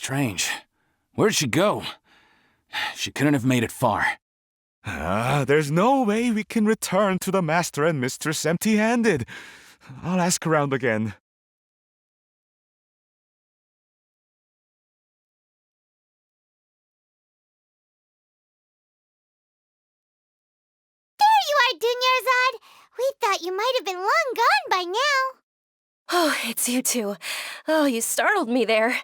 strange. Where'd she go? She couldn't have made it far. There's no way we can return to the Master and Mistress empty-handed. I'll ask around again. There you are, Dunyarzad! We thought you might have been long gone by now. Oh, it's you two. Oh, you startled me there.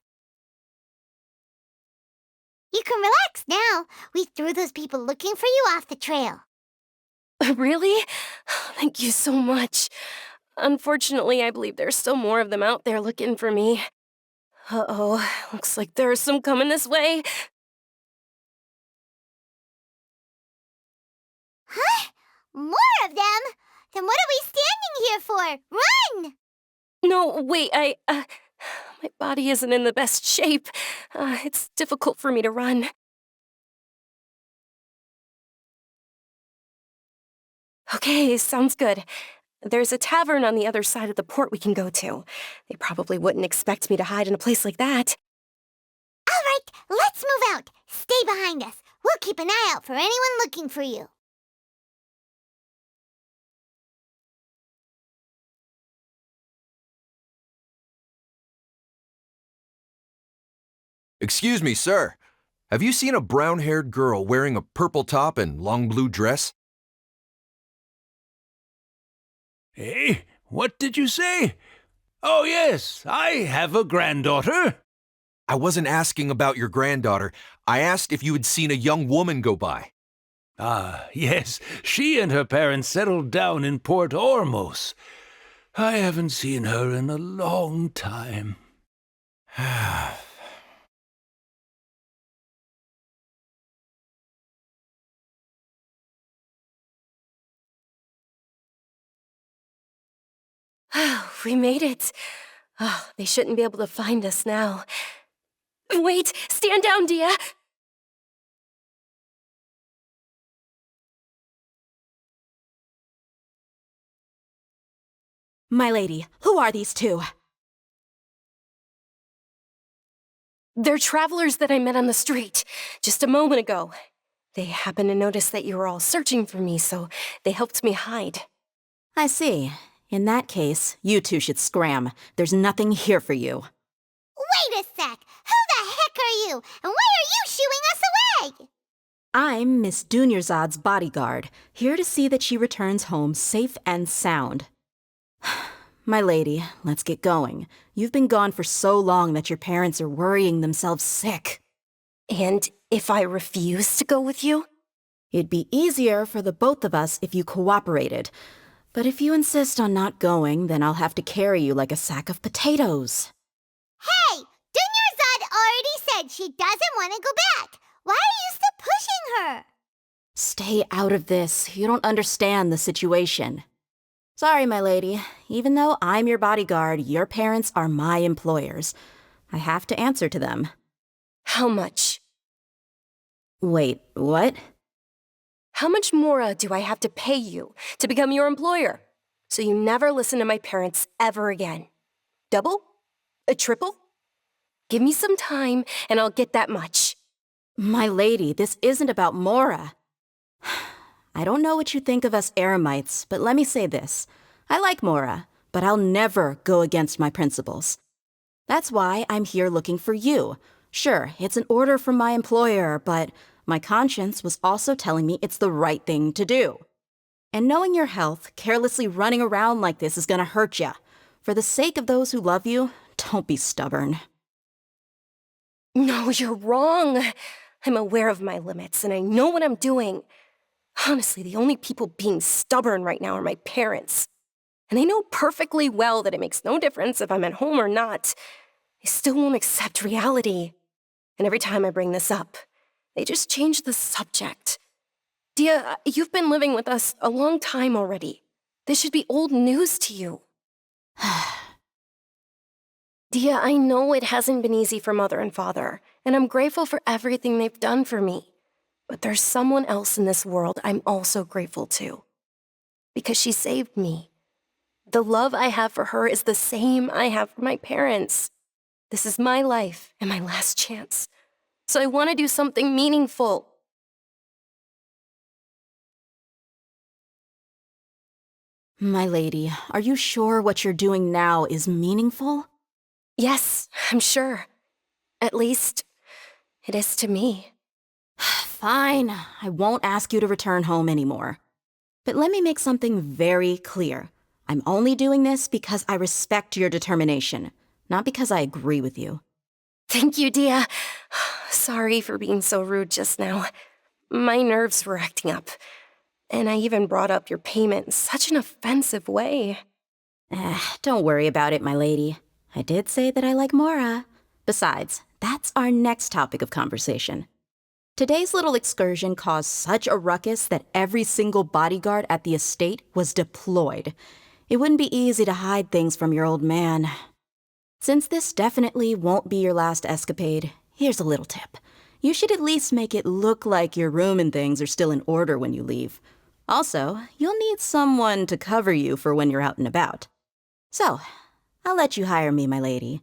You can relax now. We threw those people looking for you off the trail. Really? Thank you so much. Unfortunately, I believe there's still more of them out there looking for me. Uh-oh, looks like there's some coming this way. Huh? More of them? Then what are we standing here for? Run! No, wait, my body isn't in the best shape. It's difficult for me to run. Okay, sounds good. There's a tavern on the other side of the port we can go to. They probably wouldn't expect me to hide in a place like that. All right, let's move out. Stay behind us. We'll keep an eye out for anyone looking for you. Excuse me, sir. Have you seen a brown-haired girl wearing a purple top and long blue dress? Hey, what did you say? Oh, yes, I have a granddaughter. I wasn't asking about your granddaughter. I asked if you had seen a young woman go by. Ah, yes, she and her parents settled down in Port Ormos. I haven't seen her in a long time. Oh, we made it. Oh, they shouldn't be able to find us now. Wait, stand down, Dia. My lady, who are these two? They're travelers that I met on the street just a moment ago. They happened to notice that you were all searching for me, so they helped me hide. I see. In that case, you two should scram. There's nothing here for you. Wait a sec! Who the heck are you? And why are you shooing us away? I'm Miss Dunyarzad's bodyguard, here to see that she returns home safe and sound. My lady, let's get going. You've been gone for so long that your parents are worrying themselves sick. And if I refuse to go with you? It'd be easier for the both of us if you cooperated. But if you insist on not going, then I'll have to carry you like a sack of potatoes. Hey! Dunyarzad already said she doesn't want to go back. Why are you still pushing her? Stay out of this. You don't understand the situation. Sorry, my lady. Even though I'm your bodyguard, your parents are my employers. I have to answer to them. How much? Wait, what? How much more do I have to pay you to become your employer? So you never listen to my parents ever again. Double? A triple? Give me some time and I'll get that much. My lady, this isn't about Mora. I don't know what you think of us Eremites, but let me say this. I like Mora, but I'll never go against my principles. That's why I'm here looking for you. Sure, it's an order from my employer, but my conscience was also telling me it's the right thing to do. And knowing your health, carelessly running around like this is gonna hurt ya. For the sake of those who love you, don't be stubborn. No, you're wrong. I'm aware of my limits and I know what I'm doing. Honestly, the only people being stubborn right now are my parents. And they know perfectly well that it makes no difference if I'm at home or not. They still won't accept reality. And every time I bring this up, they just change the subject. Dia, you've been living with us a long time already. This should be old news to you. Dia, I know it hasn't been easy for Mother and Father, and I'm grateful for everything they've done for me. But there's someone else in this world I'm also grateful to. Because she saved me. The love I have for her is the same I have for my parents. This is my life and my last chance. So I want to do something meaningful. My lady, are you sure what you're doing now is meaningful? Yes, I'm sure. At least, it is to me. Fine, I won't ask you to return home anymore. But let me make something very clear. I'm only doing this because I respect your determination, not because I agree with you. Thank you, Dia. Sorry for being so rude just now. My nerves were acting up. And I even brought up your payment in such an offensive way. Don't worry about it, my lady. I did say that I like Mora. Besides, that's our next topic of conversation. Today's little excursion caused such a ruckus that every single bodyguard at the estate was deployed. It wouldn't be easy to hide things from your old man. Since this definitely won't be your last escapade, here's a little tip. You should at least make it look like your room and things are still in order when you leave. Also, you'll need someone to cover you for when you're out and about. So, I'll let you hire me, my lady.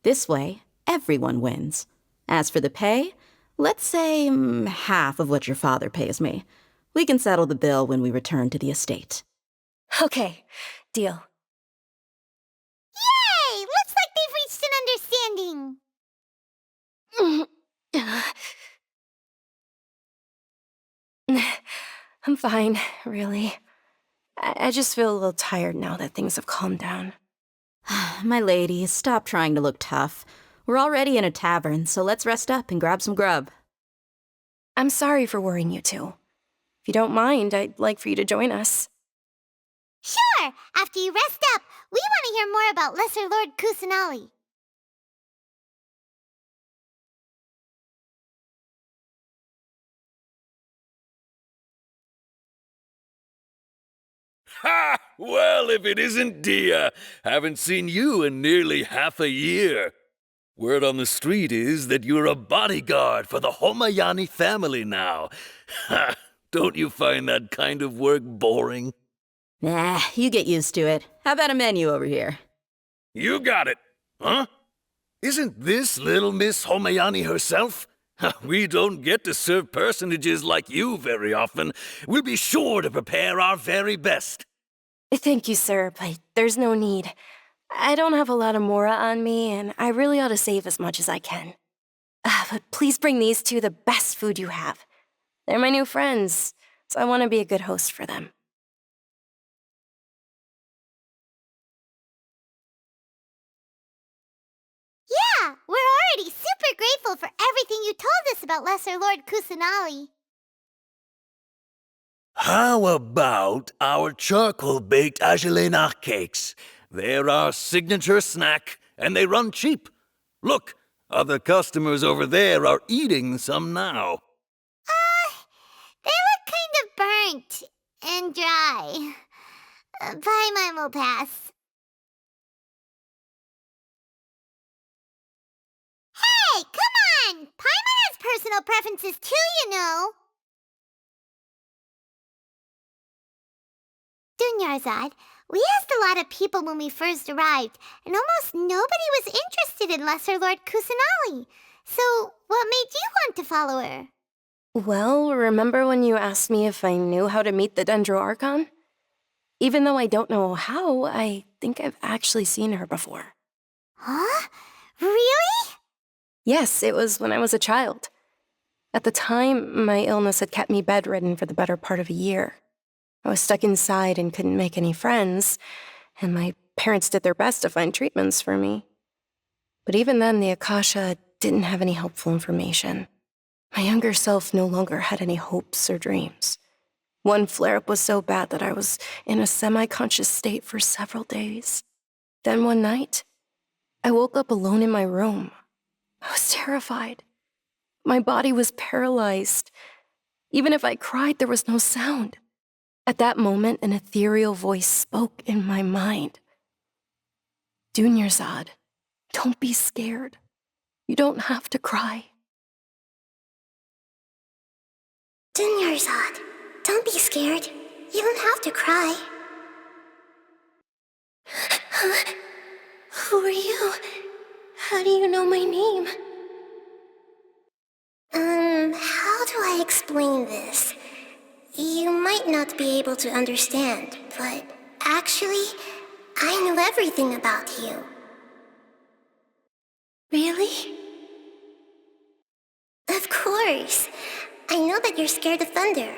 This way, everyone wins. As for the pay, let's say half of what your father pays me. We can settle the bill when we return to the estate. Okay, deal. Yay! Looks like they've reached an understanding. I'm fine, really. I just feel a little tired now that things have calmed down. My lady, stop trying to look tough. We're already in a tavern, so let's rest up and grab some grub. I'm sorry for worrying you two. If you don't mind, I'd like for you to join us. Sure! After you rest up, we want to hear more about Lesser Lord Kusanali. Ha! Well, if it isn't Dia. Haven't seen you in nearly half a year. Word on the street is that you're a bodyguard for the Homayani family now. Ha! Don't you find that kind of work boring? Nah, you get used to it. How about a menu over here? You got it. Huh? Isn't this little Miss Homayani herself? We don't get to serve personages like you very often. We'll be sure to prepare our very best. Thank you, sir, but there's no need. I don't have a lot of Mora on me, and I really ought to save as much as I can. But please bring these two the best food you have. They're my new friends, so I want to be a good host for them. Yeah, we're already super grateful for everything you told us about Lesser Lord Kusanali. How about our charcoal-baked agelena cakes? They're our signature snack, and they run cheap. Look, other customers over there are eating some now. They look kind of burnt and dry. Buy mine will pass. Hey, come on! Paimon has personal preferences too, you know. Dunyarzad, we asked a lot of people when we first arrived, and almost nobody was interested in Lesser Lord Kusanali. So, what made you want to follow her? Well, remember when you asked me if I knew how to meet the Dendro Archon? Even though I don't know how, I think I've actually seen her before. Huh? Really? Yes, it was when I was a child. At the time, my illness had kept me bedridden for the better part of a year. I was stuck inside and couldn't make any friends, and my parents did their best to find treatments for me. But even then, the Akasha didn't have any helpful information. My younger self no longer had any hopes or dreams. One flare-up was so bad that I was in a semi-conscious state for several days. Then one night, I woke up alone in my room. I was terrified. My body was paralyzed. Even if I cried, there was no sound. At that moment, an ethereal voice spoke in my mind. Dunyarzad, don't be scared. You don't have to cry. Dunyarzad, don't be scared. You don't have to cry. Who are you? How do you know my name? How do I explain this? You might not be able to understand, but actually, I know everything about you. Really? Of course. I know that you're scared of thunder,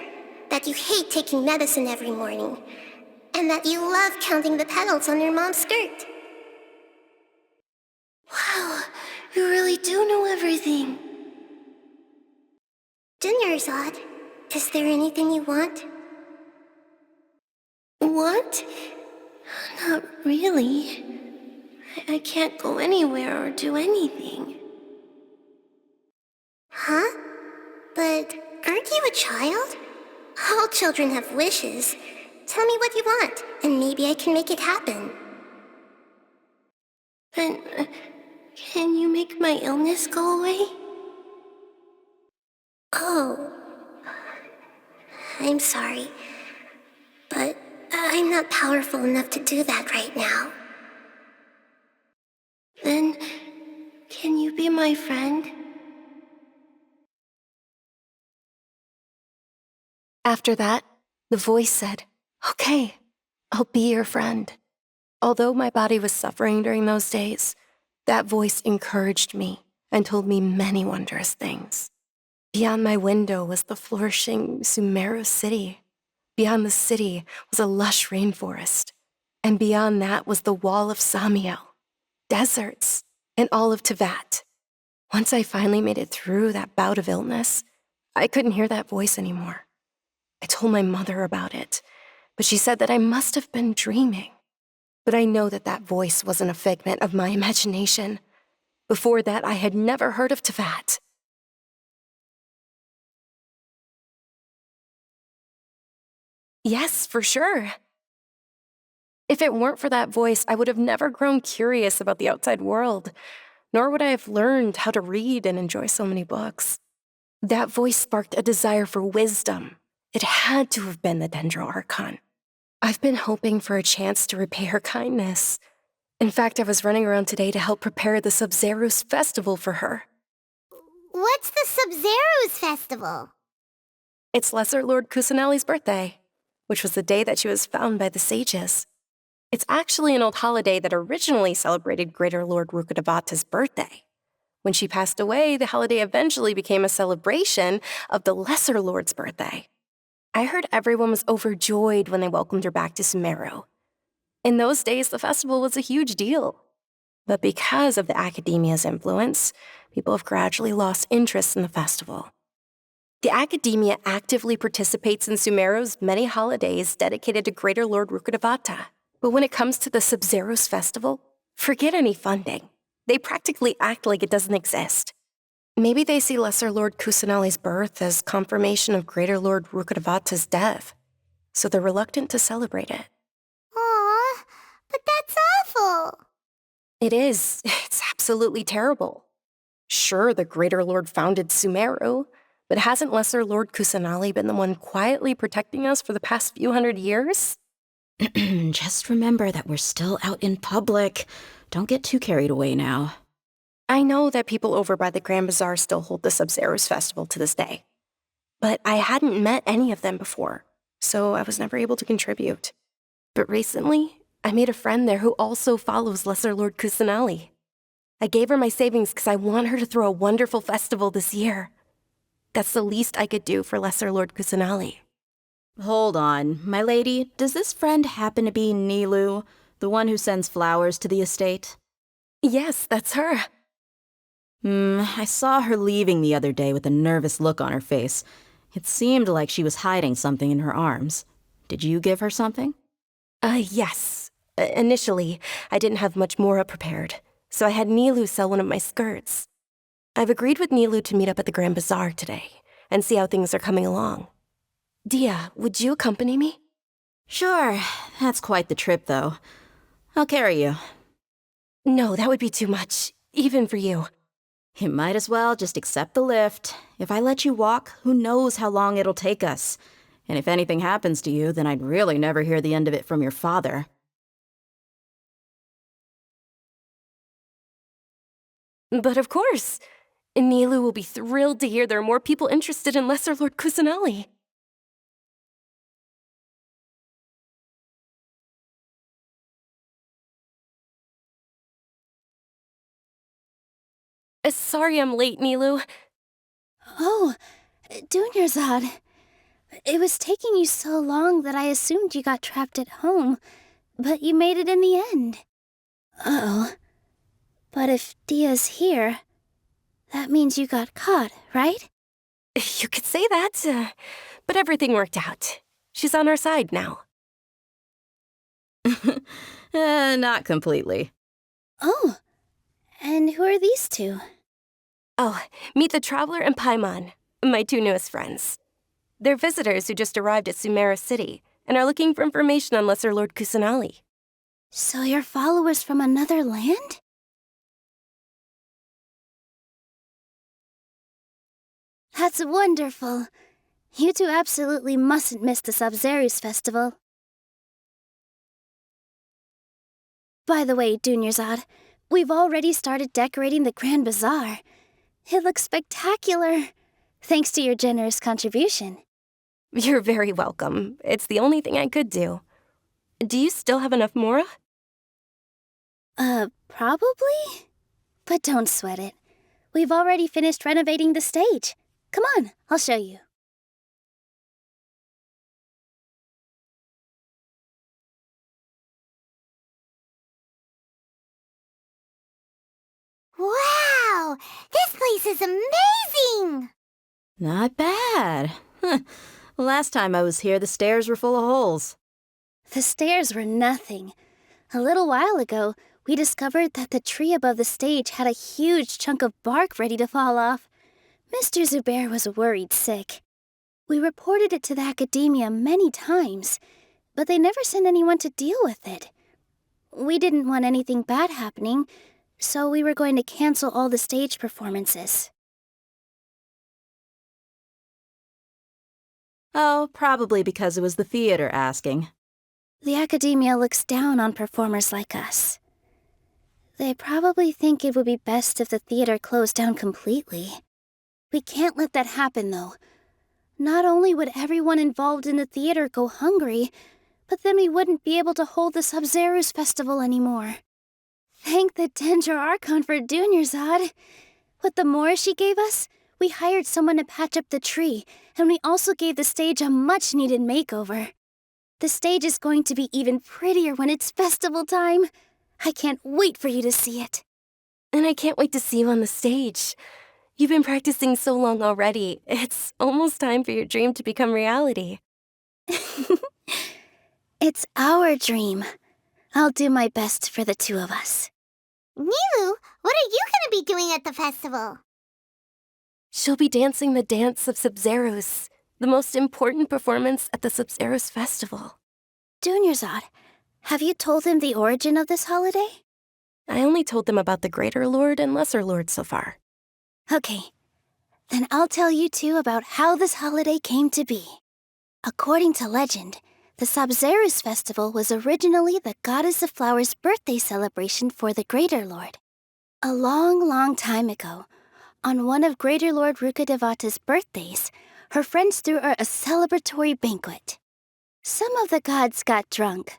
that you hate taking medicine every morning, and that you love counting the petals on your mom's skirt. Wow, you really do know everything. Dunyarzad, is there anything you want? What? Not really. I can't go anywhere or do anything. Huh? But aren't you a child? All children have wishes. Tell me what you want, and maybe I can make it happen. Then, can you make my illness go away? Oh. I'm sorry. But I'm not powerful enough to do that right now. Then, can you be my friend? After that, the voice said, "Okay, I'll be your friend." Although my body was suffering during those days, that voice encouraged me and told me many wondrous things. Beyond my window was the flourishing Sumeru city. Beyond the city was a lush rainforest. And beyond that was the wall of Samiel, deserts, and all of Tevat. Once I finally made it through that bout of illness, I couldn't hear that voice anymore. I told my mother about it, but she said that I must have been dreaming. But I know that that voice wasn't a figment of my imagination. Before that, I had never heard of Tevat. Yes, for sure. If it weren't for that voice, I would have never grown curious about the outside world, nor would I have learned how to read and enjoy so many books. That voice sparked a desire for wisdom. It had to have been the Dendro Archon. I've been hoping for a chance to repay her kindness. In fact, I was running around today to help prepare the Sub-Zerus festival for her. What's the Sub-Zerus festival? It's Lesser Lord Kusanali's birthday, which was the day that she was found by the sages. It's actually an old holiday that originally celebrated Greater Lord Rukkhadevata's birthday. When she passed away, the holiday eventually became a celebration of the Lesser Lord's birthday. I heard everyone was overjoyed when they welcomed her back to Sumeru. In those days, the festival was a huge deal. But because of the academia's influence, people have gradually lost interest in the festival. The academia actively participates in Sumeru's many holidays dedicated to Greater Lord Rukkhadevata. But when it comes to the Sub-Zerus festival, forget any funding. They practically act like it doesn't exist. Maybe they see Lesser Lord Kusanali's birth as confirmation of Greater Lord Rukkhadevata's death, so they're reluctant to celebrate it. Aw, but that's awful. It is. It's absolutely terrible. Sure, the Greater Lord founded Sumeru, but hasn't Lesser Lord Kusanali been the one quietly protecting us for the past few hundred years? Just remember that we're still out in public. Don't get too carried away now. I know that people over by the Grand Bazaar still hold the Sub-Zerus festival to this day, but I hadn't met any of them before, so I was never able to contribute. But recently, I made a friend there who also follows Lesser Lord Kusanali. I gave her my savings because I want her to throw a wonderful festival this year. That's the least I could do for Lesser Lord Kusanali. Hold on, my lady, does this friend happen to be Nilu, the one who sends flowers to the estate? Yes, that's her. I saw her leaving the other day with a nervous look on her face. It seemed like she was hiding something in her arms. Did you give her something? Yes. Initially, I didn't have much Mora prepared, so I had Nilu sell one of my skirts. I've agreed with Nilu to meet up at the Grand Bazaar today and see how things are coming along. Dia, would you accompany me? Sure, that's quite the trip, though. I'll carry you. No, that would be too much, even for you. You might as well just accept the lift. If I let you walk, who knows how long it'll take us. And if anything happens to you, then I'd really never hear the end of it from your father. But of course, Nilu will be thrilled to hear there are more people interested in Lesser Lord Kusanali. Sorry I'm late, Nilu. Oh, Dunyarzad. It was taking you so long that I assumed you got trapped at home, but you made it in the end. Uh-oh. But if Dia's here, that means you got caught, right? You could say that, but everything worked out. She's on our side now. Not completely. Oh, and who are these two? Oh, meet the Traveler and Paimon, my two newest friends. They're visitors who just arrived at Sumeru City and are looking for information on Lesser Lord Kusanali. So you're followers from another land? That's wonderful. You two absolutely mustn't miss the Sub-Zerus festival. By the way, Dunyarzad, we've already started decorating the Grand Bazaar. It looks spectacular, thanks to your generous contribution. You're very welcome. It's the only thing I could do. Do you still have enough Mora? Probably? But don't sweat it. We've already finished renovating the stage. Come on, I'll show you. Wow! This place is amazing! Not bad. Last time I was here, the stairs were full of holes. The stairs were nothing. A little while ago, we discovered that the tree above the stage had a huge chunk of bark ready to fall off. Mr. Zubair was worried sick. We reported it to the academia many times, but they never sent anyone to deal with it. We didn't want anything bad happening, so we were going to cancel all the stage performances. Oh, probably because it was the theater asking. The academia looks down on performers like us. They probably think it would be best if the theater closed down completely. We can't let that happen, though. Not only would everyone involved in the theater go hungry, but then we wouldn't be able to hold the Sub-Zerus festival anymore. Thank the Dendro Archon for Dunyarzad. With the Mora she gave us, we hired someone to patch up the tree, and we also gave the stage a much-needed makeover. The stage is going to be even prettier when it's festival time. I can't wait for you to see it. And I can't wait to see you on the stage. You've been practicing so long already. It's almost time for your dream to become reality. It's our dream. I'll do my best for the two of us. Nilu, what are you gonna be doing at the festival? She'll be dancing the dance of Sub-Zerus, the most important performance at the Sub-Zerus festival. Dunyarzad, have you told him the origin of this holiday? I only told them about the Greater Lord and Lesser Lord so far. Okay, then I'll tell you two about how this holiday came to be. According to legend, the Sub-Zerus festival was originally the Goddess of Flowers' birthday celebration for the Greater Lord. A long, long time ago, on one of Greater Lord Rukkhadevata's birthdays, her friends threw her a celebratory banquet. Some of the gods got drunk.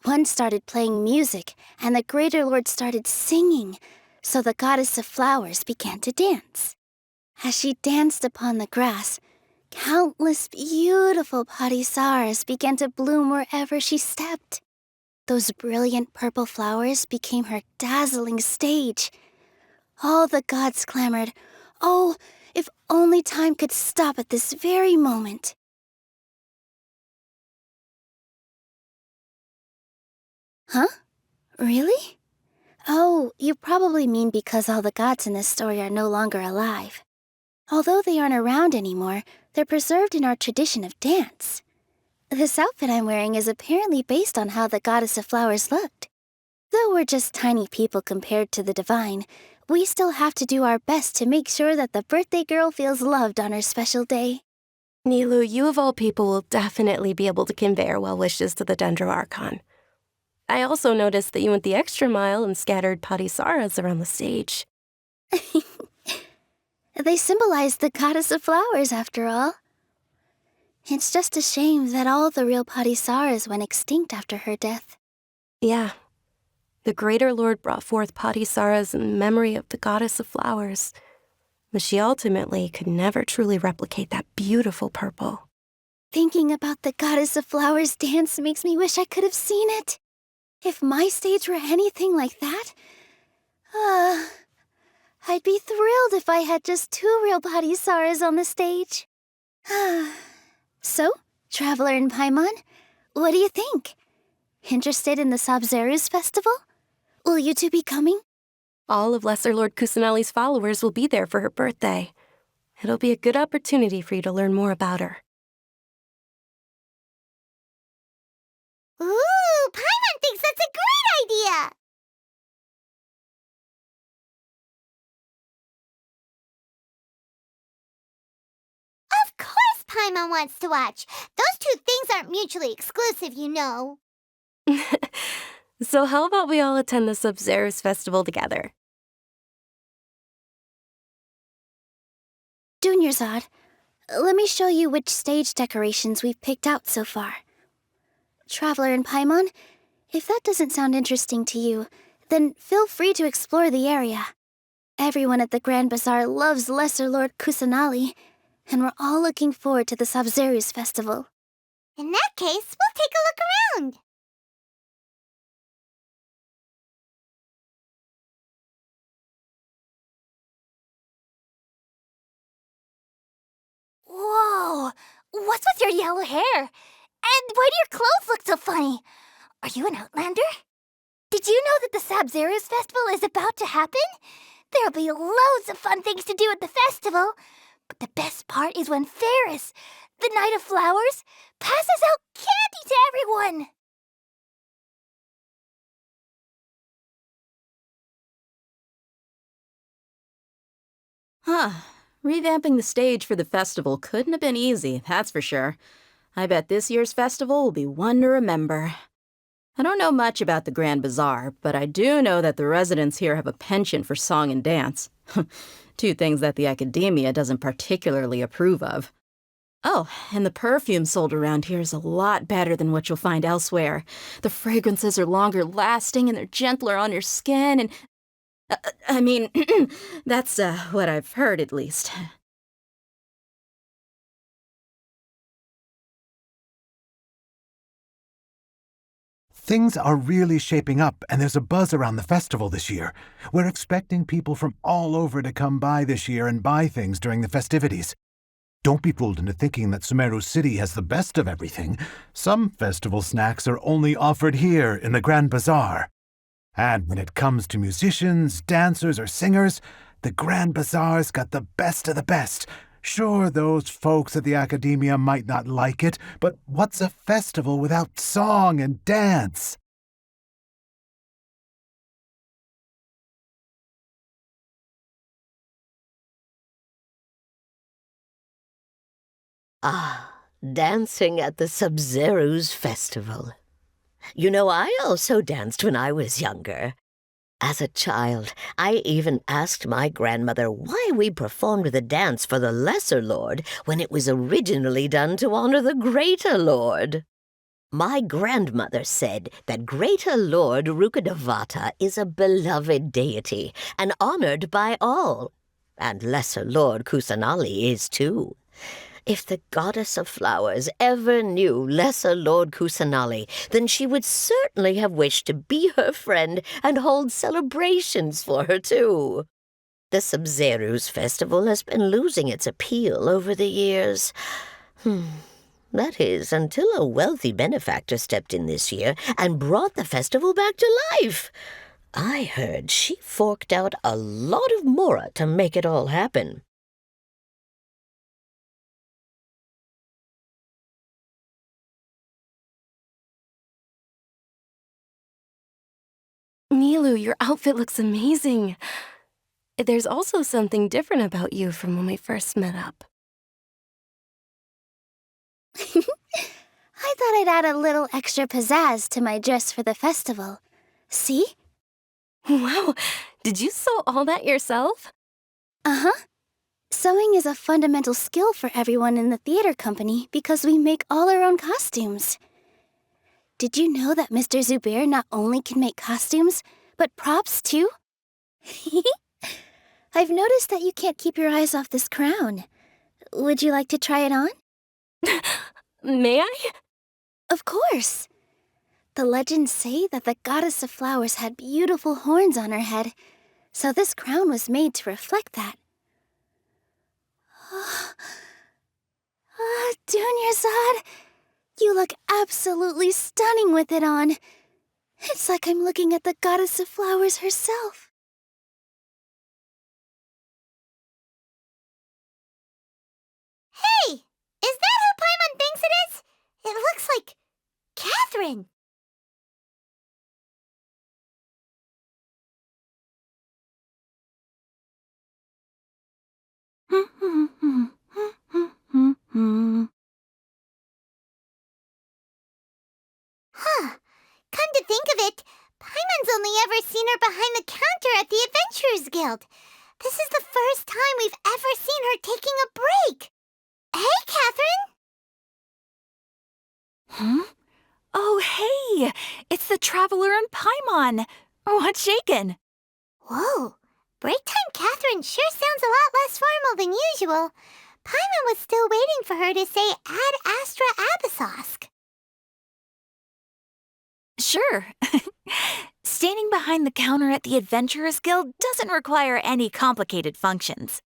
One started playing music, and the Greater Lord started singing, so the Goddess of Flowers began to dance. As she danced upon the grass, countless beautiful parisaras began to bloom wherever she stepped. Those brilliant purple flowers became her dazzling stage. All the gods clamored, "Oh, if only time could stop at this very moment." Huh? Really? Oh, you probably mean because all the gods in this story are no longer alive. Although they aren't around anymore, they're preserved in our tradition of dance. This outfit I'm wearing is apparently based on how the Goddess of Flowers looked. Though we're just tiny people compared to the divine, we still have to do our best to make sure that the birthday girl feels loved on her special day. Nilu, you of all people will definitely be able to convey our well wishes to the Dendro Archon. I also noticed that you went the extra mile and scattered parisaras around the stage. They symbolize the goddess of flowers, after all. It's just a shame that all the real Padisaras went extinct after her death. Yeah. The Greater Lord brought forth Padisaras in memory of the goddess of flowers, but she ultimately could never truly replicate that beautiful purple. Thinking about the goddess of flowers dance makes me wish I could have seen it. If my stage were anything like that, I'd be thrilled if I had just 2 real Padisaras on the stage. So, Traveler and Paimon, what do you think? Interested in the Sabzeruz festival? Will you two be coming? All of Lesser Lord Kusanali's followers will be there for her birthday. It'll be a good opportunity for you to learn more about her. Ooh, Paimon thinks that's a great idea! Of course Paimon wants to watch. Those 2 things aren't mutually exclusive, you know. So how about we all attend the Sabzeruz festival together? Dunyarzad, let me show you which stage decorations we've picked out so far. Traveler and Paimon, if that doesn't sound interesting to you, then feel free to explore the area. Everyone at the Grand Bazaar loves Lesser Lord Kusanali, and we're all looking forward to the Sabzeruz festival. In that case, we'll take a look around. Whoa! What's with your yellow hair? And why do your clothes look so funny? Are you an Outlander? Did you know that the Sabzeruz festival is about to happen? There'll be loads of fun things to do at the festival. But the best part is when Ferris, the Knight of Flowers, passes out candy to everyone! Revamping the stage for the festival couldn't have been easy, that's for sure. I bet this year's festival will be one to remember. I don't know much about the Grand Bazaar, but I do know that the residents here have a penchant for song and dance. 2 things that the academia doesn't particularly approve of. Oh, and the perfume sold around here is a lot better than what you'll find elsewhere. The fragrances are longer lasting and they're gentler on your skin and... I mean, that's what I've heard at least. Things are really shaping up, and there's a buzz around the festival this year. We're expecting people from all over to come by this year and buy things during the festivities. Don't be fooled into thinking that Sumeru City has the best of everything. Some festival snacks are only offered here in the Grand Bazaar. And when it comes to musicians, dancers, or singers, the Grand Bazaar's got the best of the best. Sure, those folks at the academia might not like it, but what's a festival without song and dance? Dancing at the Sabzeruz festival. You know, I also danced when I was younger. As a child, I even asked my grandmother why we performed the dance for the Lesser Lord when it was originally done to honor the Greater Lord. My grandmother said that Greater Lord Rukkhadevata is a beloved deity and honored by all, and Lesser Lord Kusanali is too. If the goddess of flowers ever knew Lesser Lord Kusanali, then she would certainly have wished to be her friend and hold celebrations for her, too. The Sabzeruz festival has been losing its appeal over the years. That is, until a wealthy benefactor stepped in this year and brought the festival back to life. I heard she forked out a lot of mora to make it all happen. Milu, your outfit looks amazing. There's also something different about you from when we first met up. I thought I'd add a little extra pizzazz to my dress for the festival. See? Wow, did you sew all that yourself? Uh-huh. Sewing is a fundamental skill for everyone in the theater company because we make all our own costumes. Did you know that Mr. Zubair not only can make costumes, but props too? I've noticed that you can't keep your eyes off this crown. Would you like to try it on? May I? Of course. The legends say that the goddess of flowers had beautiful horns on her head, so this crown was made to reflect that. Dunyarzad, you look absolutely stunning with it on. It's like I'm looking at the goddess of flowers herself. Hey! Is that who Paimon thinks it is? It looks like Catherine. Huh. Come to think of it, Paimon's only ever seen her behind the counter at the Adventurers Guild. This is the first time we've ever seen her taking a break. Hey, Catherine! Huh? Oh, hey! It's the Traveler and Paimon! What's shaken? Whoa, break time Catherine sure sounds a lot less formal than usual. Paimon was still waiting for her to say Ad Astra Abyssosk. Sure. Standing behind the counter at the Adventurers Guild doesn't require any complicated functions.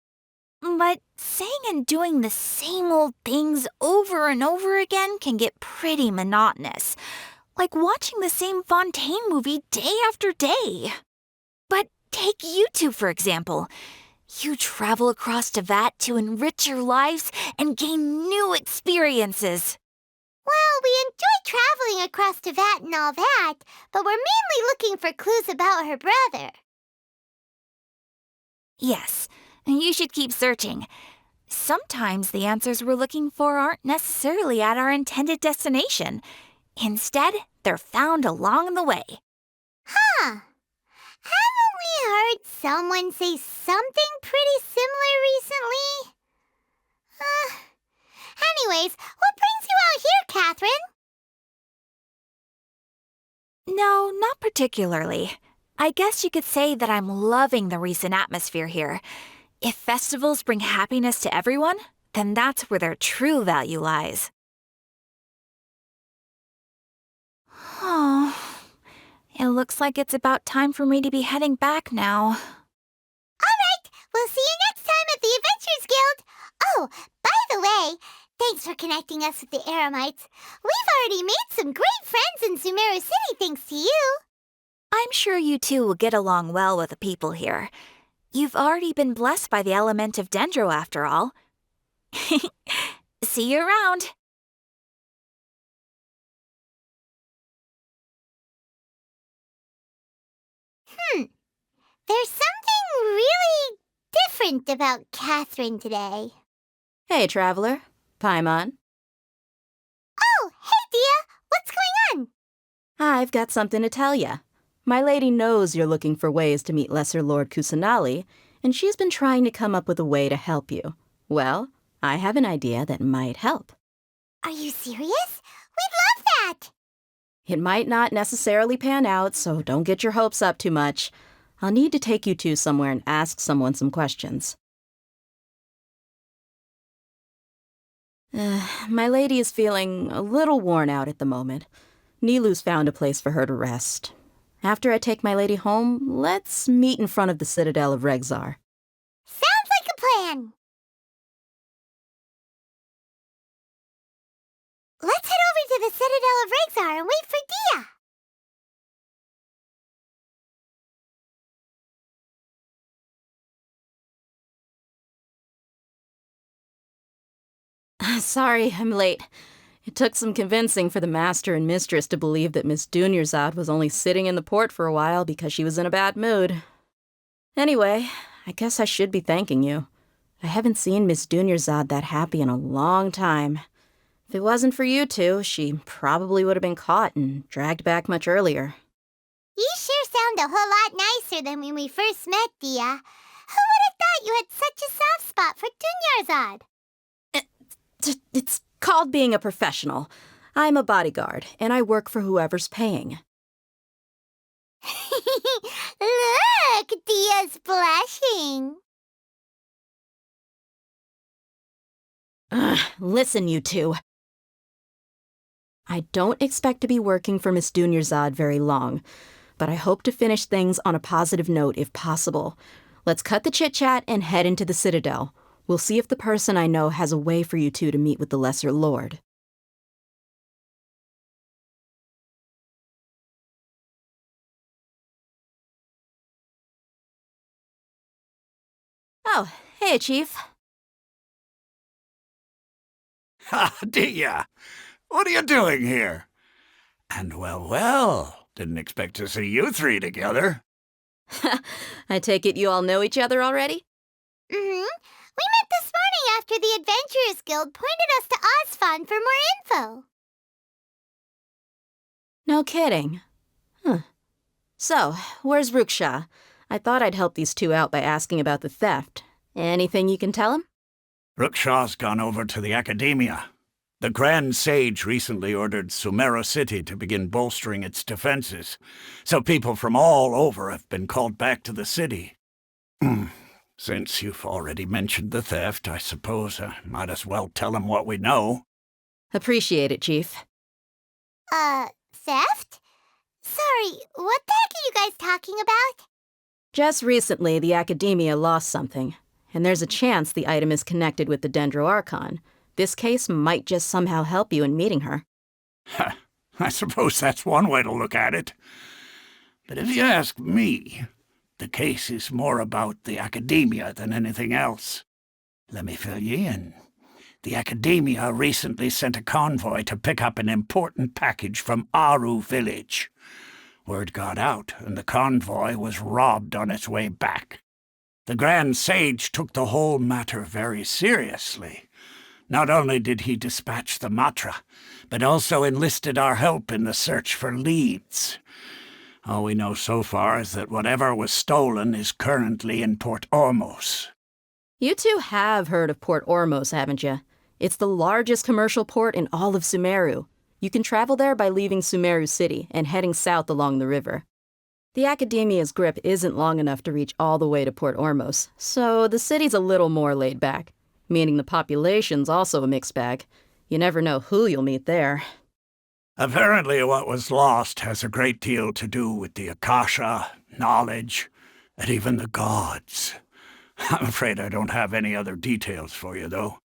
But saying and doing the same old things over and over again can get pretty monotonous. Like watching the same Fontaine movie day after day. But take you two, for example. You travel across Tevat to enrich your lives and gain new experiences. Well, we enjoy traveling across Tevat and all that, but we're mainly looking for clues about her brother. Yes, you should keep searching. Sometimes the answers we're looking for aren't necessarily at our intended destination. Instead, they're found along the way. Huh. Haven't we heard someone say something pretty similar recently? Anyways, what brings you out here, Catherine? No, not particularly. I guess you could say that I'm loving the recent atmosphere here. If festivals bring happiness to everyone, then that's where their true value lies. Oh, it looks like it's about time for me to be heading back now. All right, we'll see you next time at the Adventurers Guild. Oh, by the way, thanks for connecting us with the Eremites. We've already made some great friends in Sumeru City thanks to you. I'm sure you two will get along well with the people here. You've already been blessed by the element of Dendro, after all. See you around. There's something really different about Catherine today. Hey, Traveler. Paimon. Oh, hey, Dia. What's going on? I've got something to tell ya. My lady knows you're looking for ways to meet Lesser Lord Kusanali, and she's been trying to come up with a way to help you. Well, I have an idea that might help. Are you serious? We'd love that! It might not necessarily pan out, so don't get your hopes up too much. I'll need to take you two somewhere and ask someone some questions. My lady is feeling a little worn out at the moment. Nilu's found a place for her to rest. After I take my lady home, let's meet in front of the Citadel of Regzar. Sounds like a plan. Let's head over to the Citadel of Regzar and wait for Dia. Sorry, I'm late. It took some convincing for the master and mistress to believe that Miss Dunyarzad was only sitting in the port for a while because she was in a bad mood. Anyway, I guess I should be thanking you. I haven't seen Miss Dunyarzad that happy in a long time. If it wasn't for you two, she probably would have been caught and dragged back much earlier. You sure sound a whole lot nicer than when we first met, Dia. Who would have thought forgot you had such a soft spot for Dunyarzad. It's called being a professional. I'm a bodyguard, and I work for whoever's paying. Look, Dia's blushing. Listen, you two. I don't expect to be working for Miss Dunyarzad very long, but I hope to finish things on a positive note if possible. Let's cut the chit-chat and head into the Citadel. We'll see if the person I know has a way for you two to meet with the Lesser Lord. Oh, hey, Chief. Ha, Dia! What are you doing here? And well, didn't expect to see you three together. I take it you all know each other already? We met this morning after the Adventurers Guild pointed us to Osfon for more info. No kidding. So, where's Ruksha? I thought I'd help these two out by asking about the theft. Anything you can tell him? Rukshaw's gone over to the Academia. The Grand Sage recently ordered Sumeru City to begin bolstering its defenses, so people from all over have been called back to the city. Since you've already mentioned the theft, I suppose I might as well tell him what we know. Appreciate it, Chief. Theft? Sorry, what the heck are you guys talking about? Just recently, the Academia lost something, and there's a chance the item is connected with the Dendro Archon. This case might just somehow help you in meeting her. I suppose that's one way to look at it. But if you ask me, the case is more about the Academia than anything else. Let me fill you in. The Academia recently sent a convoy to pick up an important package from Aru village. Word got out, and the convoy was robbed on its way back. The Grand Sage took the whole matter very seriously. Not only did he dispatch the Matra, but also enlisted our help in the search for leads. All we know so far is that whatever was stolen is currently in Port Ormos. You two have heard of Port Ormos, haven't you? It's the largest commercial port in all of Sumeru. You can travel there by leaving Sumeru City and heading south along the river. The Academia's grip isn't long enough to reach all the way to Port Ormos, so the city's a little more laid back, meaning the population's also a mixed bag. You never know who you'll meet there. Apparently what was lost has a great deal to do with the Akasha, knowledge, and even the gods. I'm afraid I don't have any other details for you, though.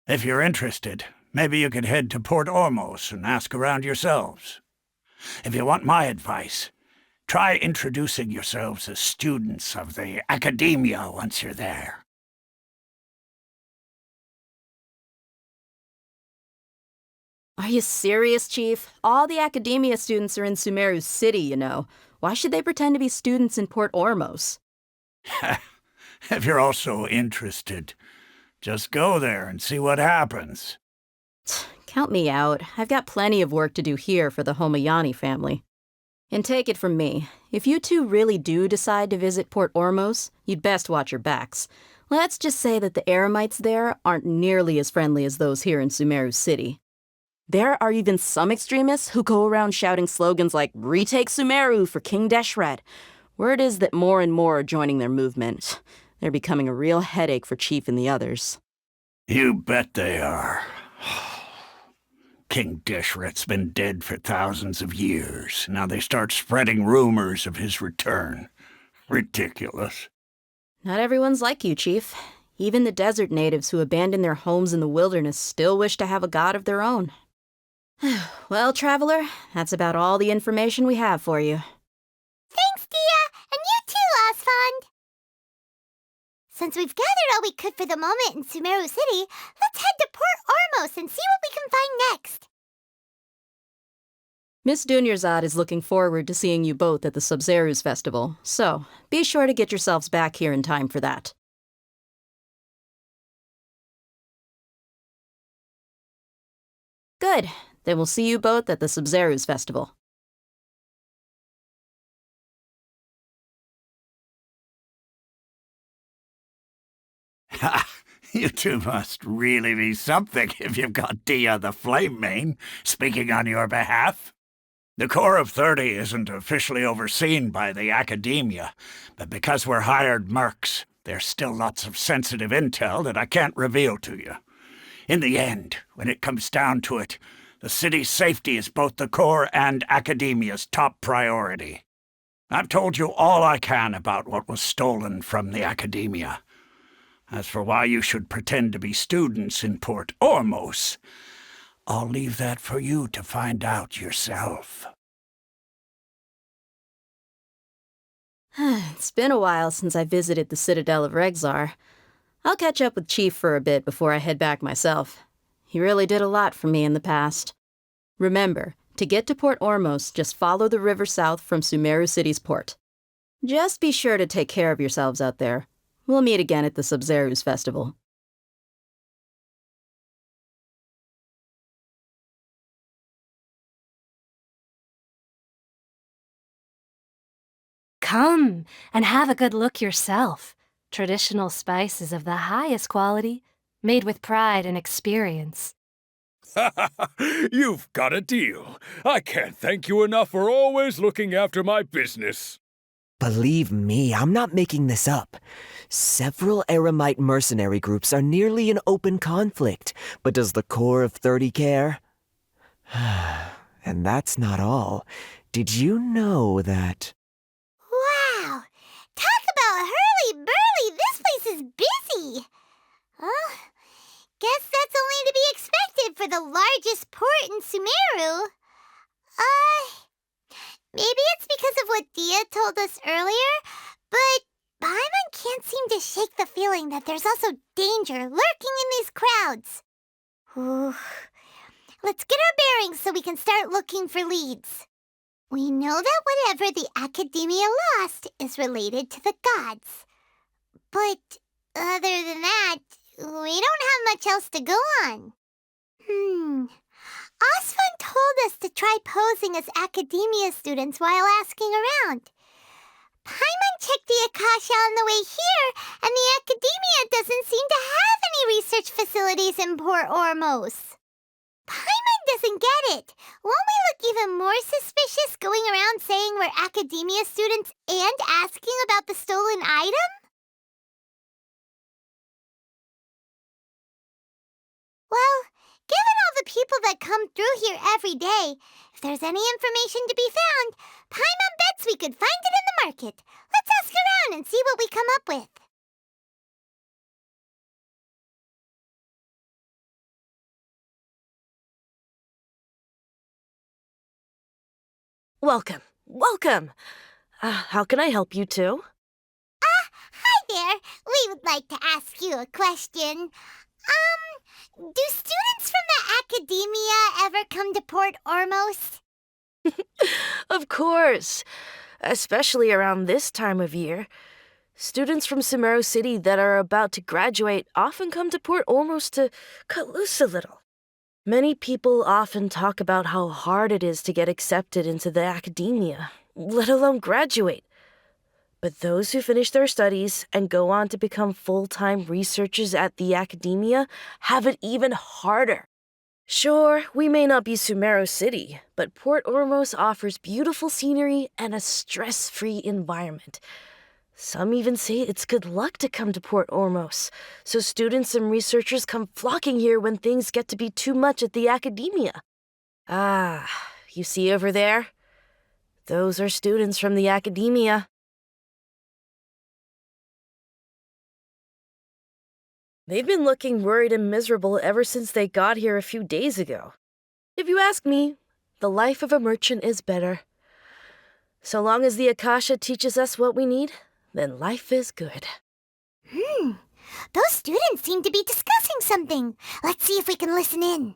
If you're interested, maybe you could head to Port Ormos and ask around yourselves. If you want my advice, try introducing yourselves as students of the Academia once you're there. Are you serious, Chief? All the Academia students are in Sumeru City, you know. Why should they pretend to be students in Port Ormos? If you're also interested, just go there and see what happens. Count me out. I've got plenty of work to do here for the Homayani family. And take it from me, if you two really do decide to visit Port Ormos, you'd best watch your backs. Let's just say that the Eremites there aren't nearly as friendly as those here in Sumeru City. There are even some extremists who go around shouting slogans like, "Retake Sumeru for King Deshret." Word is that more and more are joining their movement. They're becoming a real headache for Chief and the others. You bet they are. King Deshret's been dead for thousands of years. Now they start spreading rumors of his return. Ridiculous. Not everyone's like you, Chief. Even the desert natives who abandoned their homes in the wilderness still wish to have a god of their own. Well, Traveler, that's about all the information we have for you. Thanks, Dia, and you too, Osfond. Since we've gathered all we could for the moment in Sumeru City, let's head to Port Ormos and see what we can find next. Miss Dunyarzad is looking forward to seeing you both at the Subzerus Festival, so be sure to get yourselves back here in time for that. Good. Then we'll see you both at the Subzerus Festival. Ha! You two must really be something if you've got Dia the Flame Mane speaking on your behalf. The Corps of 30 isn't officially overseen by the Academia, but because we're hired mercs, there's still lots of sensitive intel that I can't reveal to you. In the end, when it comes down to it, the city's safety is both the Corps and Academia's top priority. I've told you all I can about what was stolen from the Academia. As for why you should pretend to be students in Port Ormos, I'll leave that for you to find out yourself. It's been a while since I visited the Citadel of Regzar. I'll catch up with Chief for a bit before I head back myself. He really did a lot for me in the past. Remember, to get to Port Ormos, just follow the river south from Sumeru City's port. Just be sure to take care of yourselves out there. We'll meet again at the Subzerus Festival. Come and have a good look yourself. Traditional spices of the highest quality, made with pride and experience. You've got a deal. I can't thank you enough for always looking after my business. Believe me, I'm not making this up. Several Eremite mercenary groups are nearly in open conflict, but does the Corps of 30 care? And that's not all. Did you know that... Wow! Talk about hurly-burly! This place is busy! Guess that's only to be expected for the largest port in Sumeru. Maybe it's because of what Dia told us earlier, but Paimon can't seem to shake the feeling that there's also danger lurking in these crowds. Ooh. Let's get our bearings so we can start looking for leads. We know that whatever the Academia lost is related to the gods. But other than that, we don't have much else to go on. Osvan told us to try posing as Academia students while asking around. Paimon checked the Akasha on the way here, and the Academia doesn't seem to have any research facilities in Port Ormos. Paimon doesn't get it. Won't we look even more suspicious going around saying we're Academia students and asking about the stolen item? Well, given all the people that come through here every day, if there's any information to be found, Paimon bets we could find it in the market. Let's ask around and see what we come up with. Welcome. Welcome. How can I help you too? Hi there. We would like to ask you a question. Do students from the Academia ever come to Port Ormos? Of course. Especially around this time of year. Students from Sumeru City that are about to graduate often come to Port Ormos to cut loose a little. Many people often talk about how hard it is to get accepted into the Academia, let alone graduate. But those who finish their studies and go on to become full-time researchers at the Academia have it even harder. Sure, we may not be Sumeru City, but Port Ormos offers beautiful scenery and a stress-free environment. Some even say it's good luck to come to Port Ormos, so students and researchers come flocking here when things get to be too much at the Academia. You see over there? Those are students from the Academia. They've been looking worried and miserable ever since they got here a few days ago. If you ask me, the life of a merchant is better. So long as the Akasha teaches us what we need, then life is good. Those students seem to be discussing something. Let's see if we can listen in.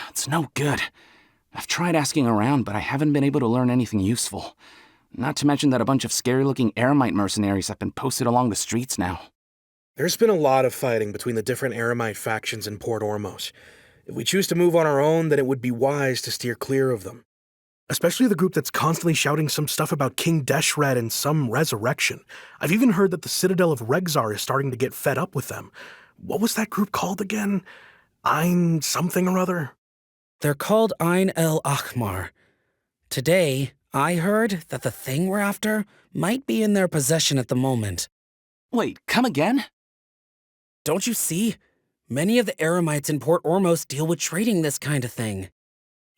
It's no good. I've tried asking around, but I haven't been able to learn anything useful. Not to mention that a bunch of scary-looking Eremite mercenaries have been posted along the streets now. There's been a lot of fighting between the different Eremite factions in Port Ormos. If we choose to move on our own, then it would be wise to steer clear of them. Especially the group that's constantly shouting some stuff about King Deshret and some resurrection. I've even heard that the Citadel of Regzar is starting to get fed up with them. What was that group called again? Ein something or other? They're called Ein El Akhmar. Today, I heard that the thing we're after might be in their possession at the moment. Wait, come again? Don't you see? Many of the Eremites in Port Ormos deal with trading this kind of thing.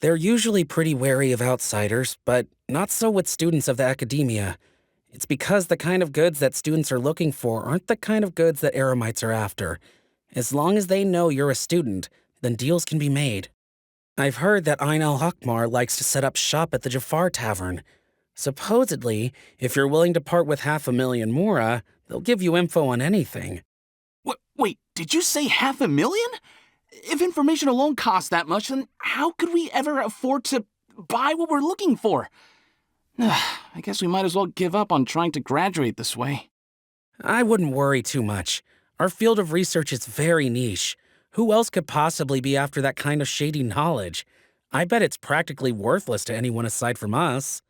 They're usually pretty wary of outsiders, but not so with students of the academia. It's because the kind of goods that students are looking for aren't the kind of goods that Eremites are after. As long as they know you're a student, then deals can be made. I've heard that Ein al-Hakmar likes to set up shop at the Jafar Tavern. Supposedly, if you're willing to part with 500,000 Mora, they'll give you info on anything. Wait, did you say 500,000? If information alone costs that much, then how could we ever afford to buy what we're looking for? I guess we might as well give up on trying to graduate this way. I wouldn't worry too much. Our field of research is very niche. Who else could possibly be after that kind of shady knowledge? I bet it's practically worthless to anyone aside from us.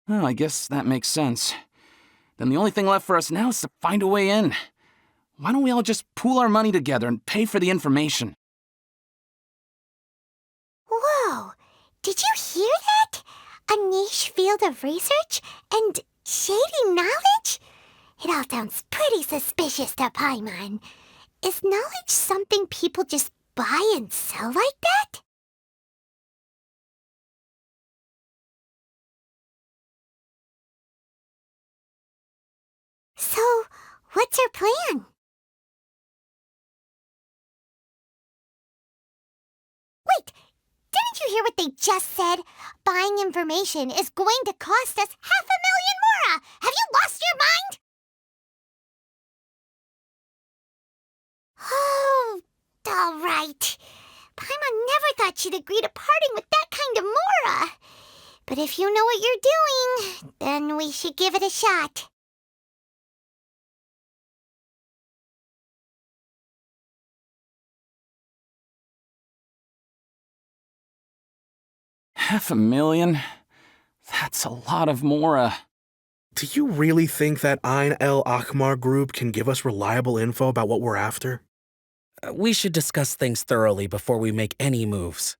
Well, I guess that makes sense. Then the only thing left for us now is to find a way in. Why don't we all just pool our money together and pay for the information? Whoa! Did you hear that? A niche field of research and shady knowledge? It all sounds pretty suspicious to Paimon. Is knowledge something people just buy and sell like that? So, what's your plan? Wait, didn't you hear what they just said? Buying information is going to cost us 500,000 Mora! Have you lost your mind? Oh, all right. Paimon never thought she'd agree to parting with that kind of Mora. But if you know what you're doing, then we should give it a shot. $500,000? That's a lot of Mora. Do you really think that Ein El Akhmar group can give us reliable info about what we're after? We should discuss things thoroughly before we make any moves.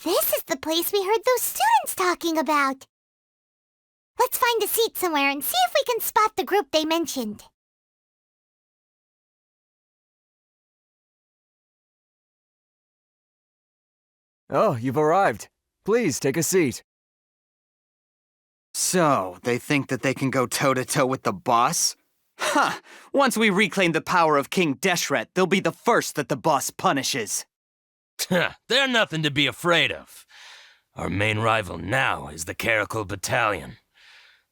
This is the place we heard those students talking about. Let's find a seat somewhere and see if we can spot the group they mentioned. Oh, you've arrived. Please, take a seat. So, they think that they can go toe-to-toe with the boss? Ha! Once we reclaim the power of King Deshret, they'll be the first that the boss punishes. They're nothing to be afraid of. Our main rival now is the Caracal Battalion.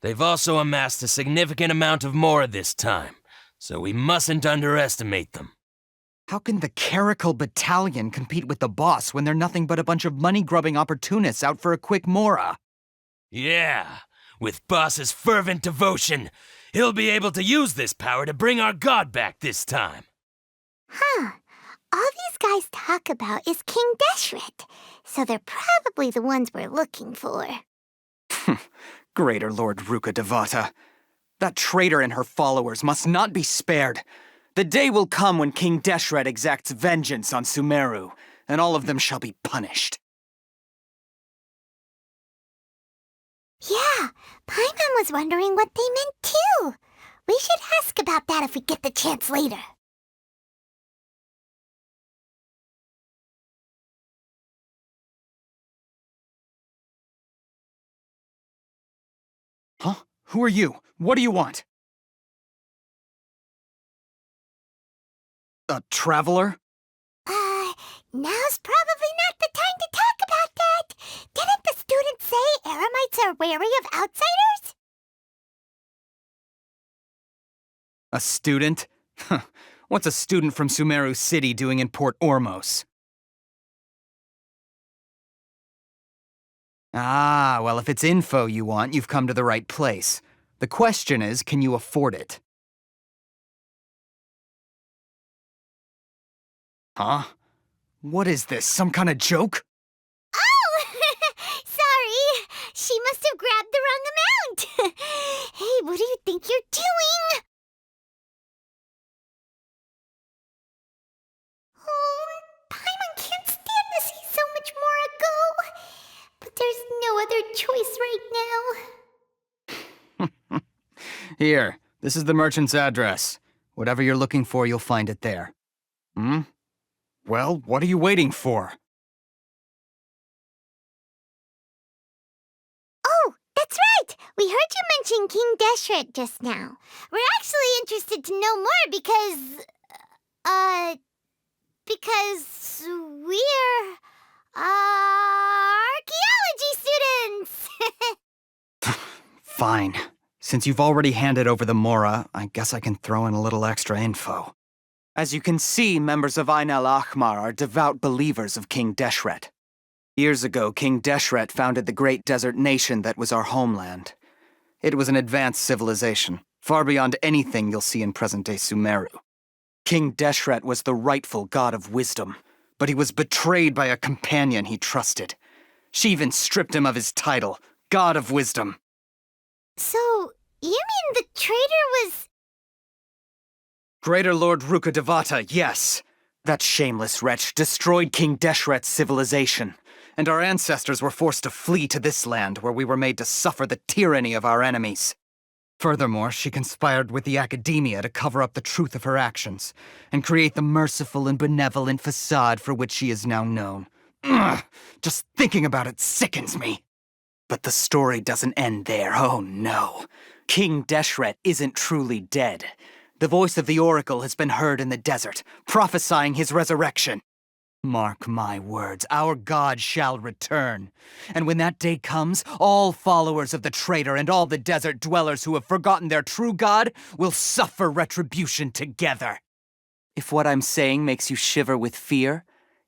They've also amassed a significant amount of Mora this time, so we mustn't underestimate them. How can the Caracal Battalion compete with the boss when they're nothing but a bunch of money-grubbing opportunists out for a quick Mora? Yeah, with Boss's fervent devotion, he'll be able to use this power to bring our god back this time. Huh. All these guys talk about is King Deshret, so they're probably the ones we're looking for. Greater Lord Ruka Devata. That traitor and her followers must not be spared. The day will come when King Deshret exacts vengeance on Sumeru, and all of them shall be punished. Yeah, Paimon was wondering what they meant too. We should ask about that if we get the chance later. Huh? Who are you? What do you want? A traveler? Now's probably not the time to talk about that. Didn't the students say Eremites are wary of outsiders? A student? What's a student from Sumeru City doing in Port Ormos? Ah, well, if it's info you want, you've come to the right place. The question is, can you afford it? Huh? What is this, some kind of joke? Oh! Sorry. She must have grabbed the wrong amount. Hey, what do you think you're doing? Oh, Paimon can't stand to see so much more go. But there's no other choice right now. Here, this is the merchant's address. Whatever you're looking for, you'll find it there. Hmm? Well, what are you waiting for? Oh, that's right! We heard you mention King Deshret just now. We're actually interested to know more because we're, archaeology students! Fine. Since you've already handed over the Mora, I guess I can throw in a little extra info. As you can see, members of Ain al-Ahmar are devout believers of King Deshret. Years ago, King Deshret founded the great desert nation that was our homeland. It was an advanced civilization, far beyond anything you'll see in present-day Sumeru. King Deshret was the rightful god of wisdom, but he was betrayed by a companion he trusted. She even stripped him of his title, God of Wisdom. So, you mean the traitor was... Greater Lord Rukkhadevata, yes. That shameless wretch destroyed King Deshret's civilization, and our ancestors were forced to flee to this land where we were made to suffer the tyranny of our enemies. Furthermore, she conspired with the academia to cover up the truth of her actions, and create the merciful and benevolent facade for which she is now known. Ugh, just thinking about it sickens me. But the story doesn't end there, oh no. King Deshret isn't truly dead. The voice of the Oracle has been heard in the desert, prophesying his resurrection. Mark my words, our god shall return. And when that day comes, all followers of the traitor and all the desert dwellers who have forgotten their true god will suffer retribution together. If what I'm saying makes you shiver with fear,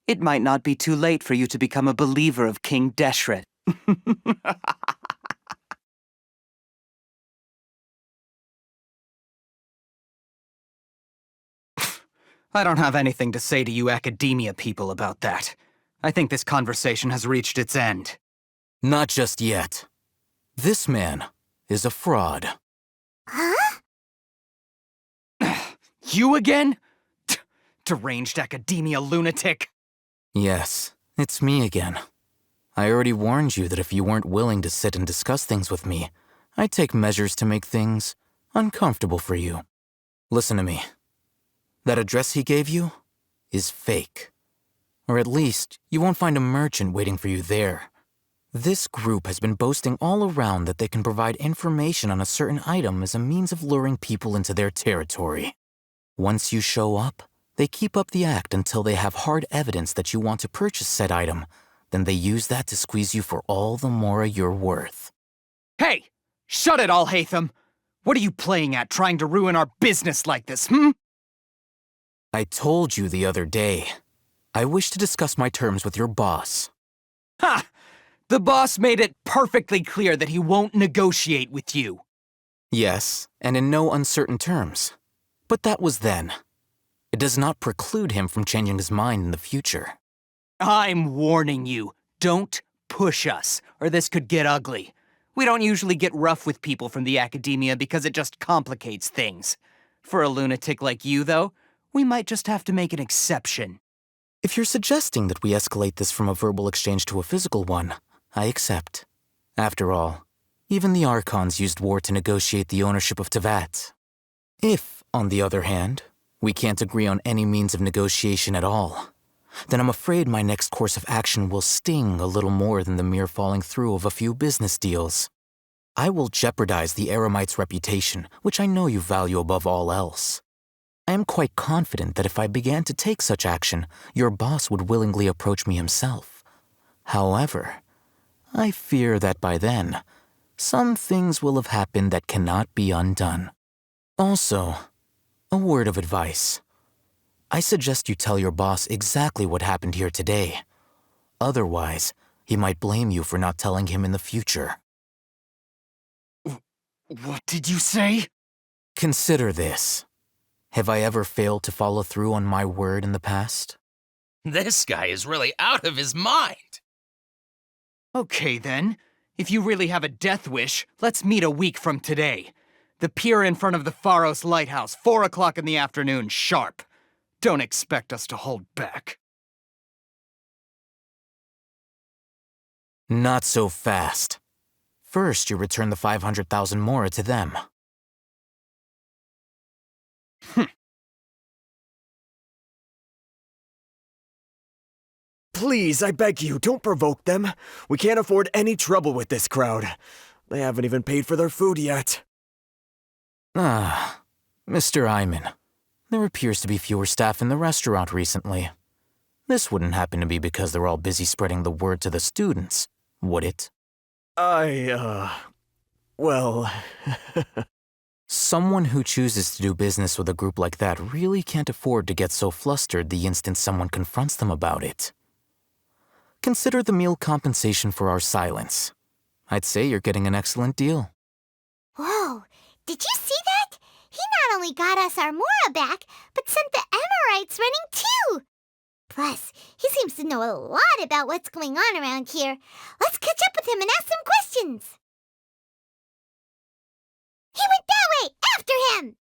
it might not be too late for you to become a believer of King Deshret. I don't have anything to say to you academia people about that. I think this conversation has reached its end. Not just yet. This man is a fraud. Huh? You again? Deranged academia lunatic. Yes, it's me again. I already warned you that if you weren't willing to sit and discuss things with me, I'd take measures to make things uncomfortable for you. Listen to me. That address he gave you is fake. Or at least, you won't find a merchant waiting for you there. This group has been boasting all around that they can provide information on a certain item as a means of luring people into their territory. Once you show up, they keep up the act until they have hard evidence that you want to purchase said item. Then they use that to squeeze you for all the Mora you're worth. Hey! Shut it all, Hatham! What are you playing at, trying to ruin our business like this, hmm? I told you the other day. I wish to discuss my terms with your boss. Ha! The boss made it perfectly clear that he won't negotiate with you. Yes, and in no uncertain terms. But that was then. It does not preclude him from changing his mind in the future. I'm warning you. Don't push us, or this could get ugly. We don't usually get rough with people from the academia because it just complicates things. For a lunatic like you, though, we might just have to make an exception. If you're suggesting that we escalate this from a verbal exchange to a physical one, I accept. After all, even the Archons used war to negotiate the ownership of Tevat. If, on the other hand, we can't agree on any means of negotiation at all, then I'm afraid my next course of action will sting a little more than the mere falling through of a few business deals. I will jeopardize the Eremite's reputation, which I know you value above all else. I am quite confident that if I began to take such action, your boss would willingly approach me himself. However, I fear that by then, some things will have happened that cannot be undone. Also, a word of advice. I suggest you tell your boss exactly what happened here today. Otherwise, He might blame you for not telling him in the future. What did you say? Consider this. Have I ever failed to follow through on my word in the past? This guy is really out of his mind. Okay then. If you really have a death wish, let's meet a week from today. The pier in front of the Pharos Lighthouse, 4 o'clock in the afternoon, sharp. Don't expect us to hold back. Not so fast. First, you return the 500,000 mora to them. Please, I beg you, don't provoke them. We can't afford any trouble with this crowd. They haven't even paid for their food yet. Ah, Mr. Iman. There appears to be fewer staff in the restaurant recently. This wouldn't happen to be because they're all busy spreading the word to the students, would it? Well... Someone who chooses to do business with a group like that really can't afford to get so flustered the instant someone confronts them about it. Consider the meal compensation for our silence. I'd say you're getting an excellent deal. Whoa, did you see that? He not only got us our Mora back, but sent the Emirites running too! Plus, he seems to know a lot about what's going on around here. Let's catch up with him and ask some questions. He went that way! After him!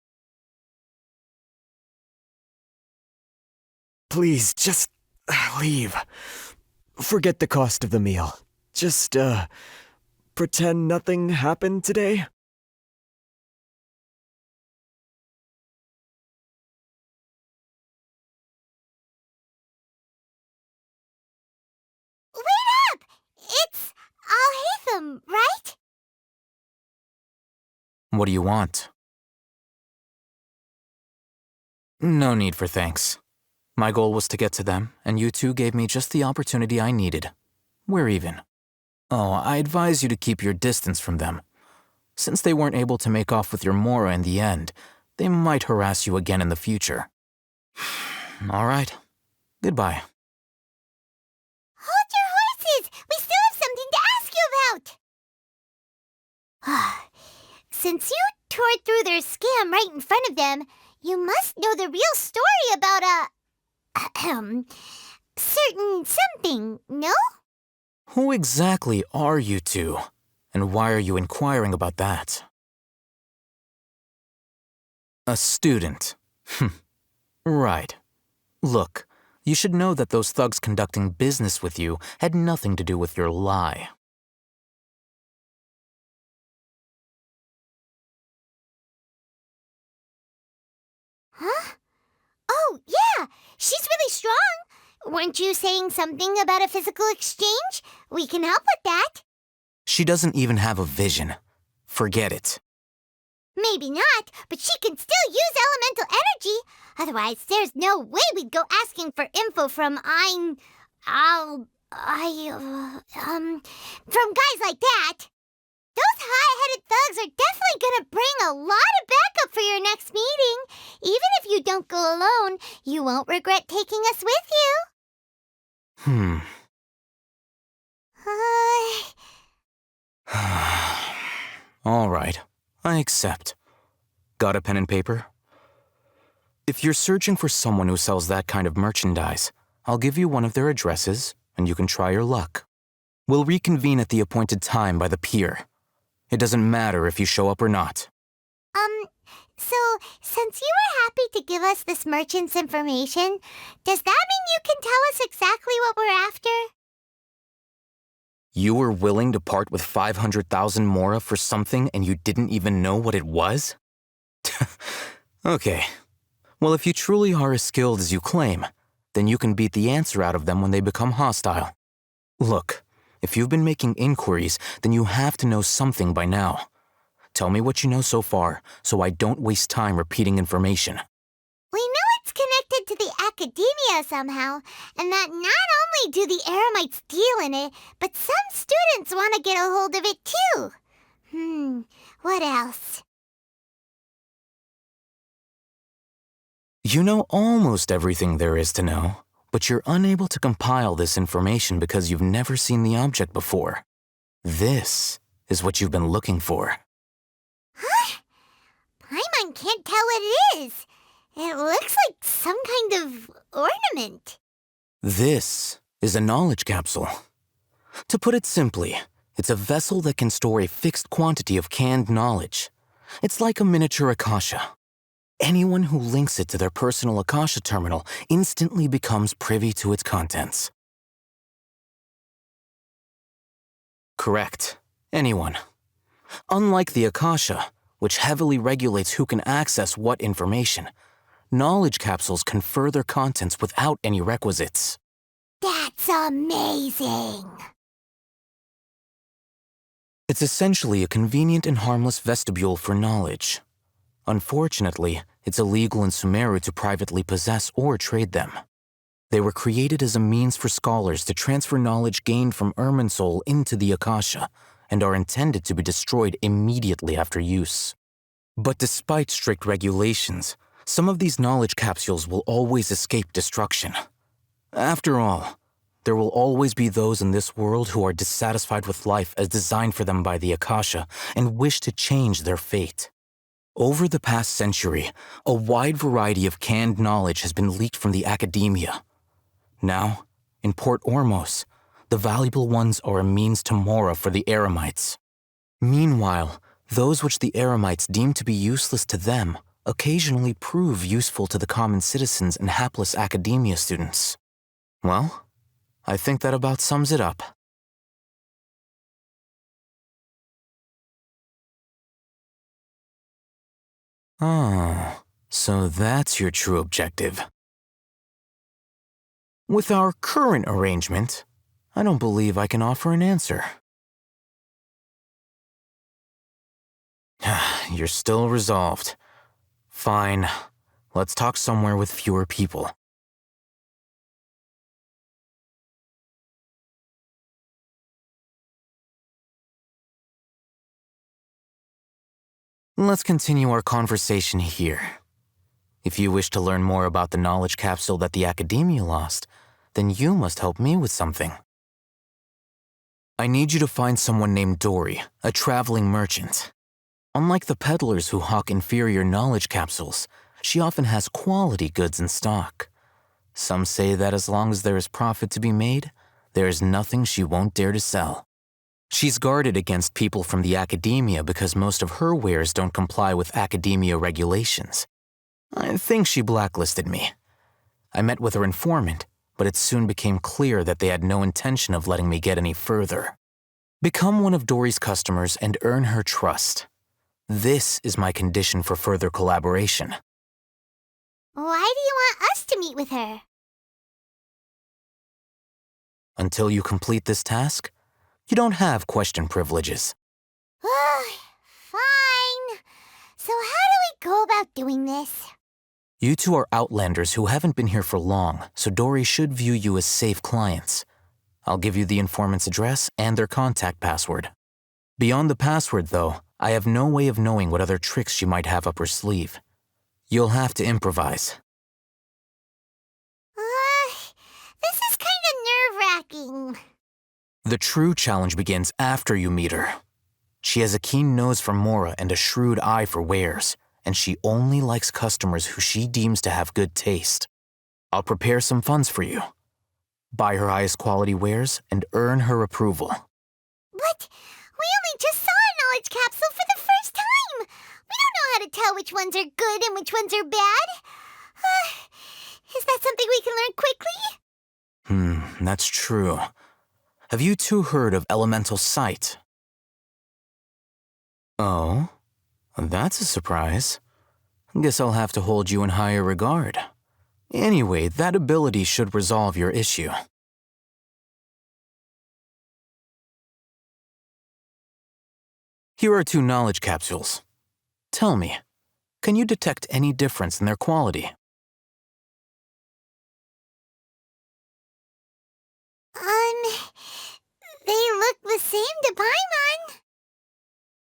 Please, just leave. Forget the cost of the meal. Just, pretend nothing happened today. Wait up! It's Al-Haytham, right? What do you want? No need for thanks. My goal was to get to them, and you two gave me just the opportunity I needed. We're even. Oh, I advise you to keep your distance from them. Since they weren't able to make off with your Mora in the end, they might harass you again in the future. All right. Goodbye. Hold your horses! We still have something to ask you about! Since you tore through their scam right in front of them, you must know the real story about certain something, no? Who exactly are you two? And why are you inquiring about that? A student. Right. Look, you should know that those thugs conducting business with you had nothing to do with your lie. Huh? Oh, yeah! She's really strong! Weren't you saying something about a physical exchange? We can help with that. She doesn't even have a vision. Forget it. Maybe not, but she can still use elemental energy. Otherwise, there's no way we'd go asking for info from from guys like that. Those high-headed thugs are definitely gonna bring a lot of backup for your next meeting. Even if you don't go alone, you won't regret taking us with you. All right, I accept. Got a pen and paper? If you're searching for someone who sells that kind of merchandise, I'll give you one of their addresses, and you can try your luck. We'll reconvene at the appointed time by the pier. It doesn't matter if you show up or not. So, since you were happy to give us this merchant's information, does that mean you can tell us exactly what we're after? You were willing to part with 500,000 mora for something and you didn't even know what it was? Okay. Well, if you truly are as skilled as you claim, then you can beat the answer out of them when they become hostile. Look, if you've been making inquiries, then you have to know something by now. Tell me what you know so far, so I don't waste time repeating information. We know it's connected to the academia somehow, and that not only do the Eremites deal in it, but some students want to get a hold of it too. What else? You know almost everything there is to know, But you're unable to compile this information because you've never seen the object before. This is what you've been looking for. Huh? Paimon can't tell what it is. It looks like some kind of ornament. This is a knowledge capsule. To put it simply, it's a vessel that can store a fixed quantity of canned knowledge. It's like a miniature Akasha. Anyone who links it to their personal Akasha terminal instantly becomes privy to its contents. Correct. Anyone. Unlike the Akasha, which heavily regulates who can access what information, knowledge capsules confer their contents without any requisites. That's amazing! It's essentially a convenient and harmless vestibule for knowledge. Unfortunately, it's illegal in Sumeru to privately possess or trade them. They were created as a means for scholars to transfer knowledge gained from Irminsul into the Akasha, and are intended to be destroyed immediately after use. But despite strict regulations, some of these knowledge capsules will always escape destruction. After all, there will always be those in this world who are dissatisfied with life as designed for them by the Akasha and wish to change their fate. Over the past century, a wide variety of canned knowledge has been leaked from the academia. Now, in Port Ormos, the valuable ones are a means to Mora for the Eremites. Meanwhile, those which the Eremites deem to be useless to them occasionally prove useful to the common citizens and hapless academia students. Well, I think that about sums it up. Oh, so that's your true objective. With our current arrangement, I don't believe I can offer an answer. You're still resolved. Fine. Let's talk somewhere with fewer people. Let's continue our conversation here. If you wish to learn more about the knowledge capsule that the Academia lost, then you must help me with something. I need you to find someone named Dory, a traveling merchant. Unlike the peddlers who hawk inferior knowledge capsules, she often has quality goods in stock. Some say that as long as there is profit to be made, there is nothing she won't dare to sell. She's guarded against people from the academia because most of her wares don't comply with academia regulations. I think she blacklisted me. I met with her informant, but it soon became clear that they had no intention of letting me get any further. Become one of Dory's customers and earn her trust. This is my condition for further collaboration. Why do you want us to meet with her? Until you complete this task, you don't have question privileges. Fine. So how do we go about doing this? You two are outlanders who haven't been here for long, so Dory should view you as safe clients. I'll give you the informant's address and their contact password. Beyond the password, though, I have no way of knowing what other tricks she might have up her sleeve. You'll have to improvise. This is kind of nerve-wracking. The true challenge begins after you meet her. She has a keen nose for Mora and a shrewd eye for wares, and she only likes customers who she deems to have good taste. I'll prepare some funds for you. Buy her highest quality wares and earn her approval. But we only just saw a knowledge capsule for the first time. We don't know how to tell which ones are good and which ones are bad. Is that something we can learn quickly? That's true. Have you two heard of elemental sight? Oh, that's a surprise. Guess I'll have to hold you in higher regard. Anyway, that ability should resolve your issue. Here are 2 knowledge capsules. Tell me, can you detect any difference in their quality? They look the same to Paimon.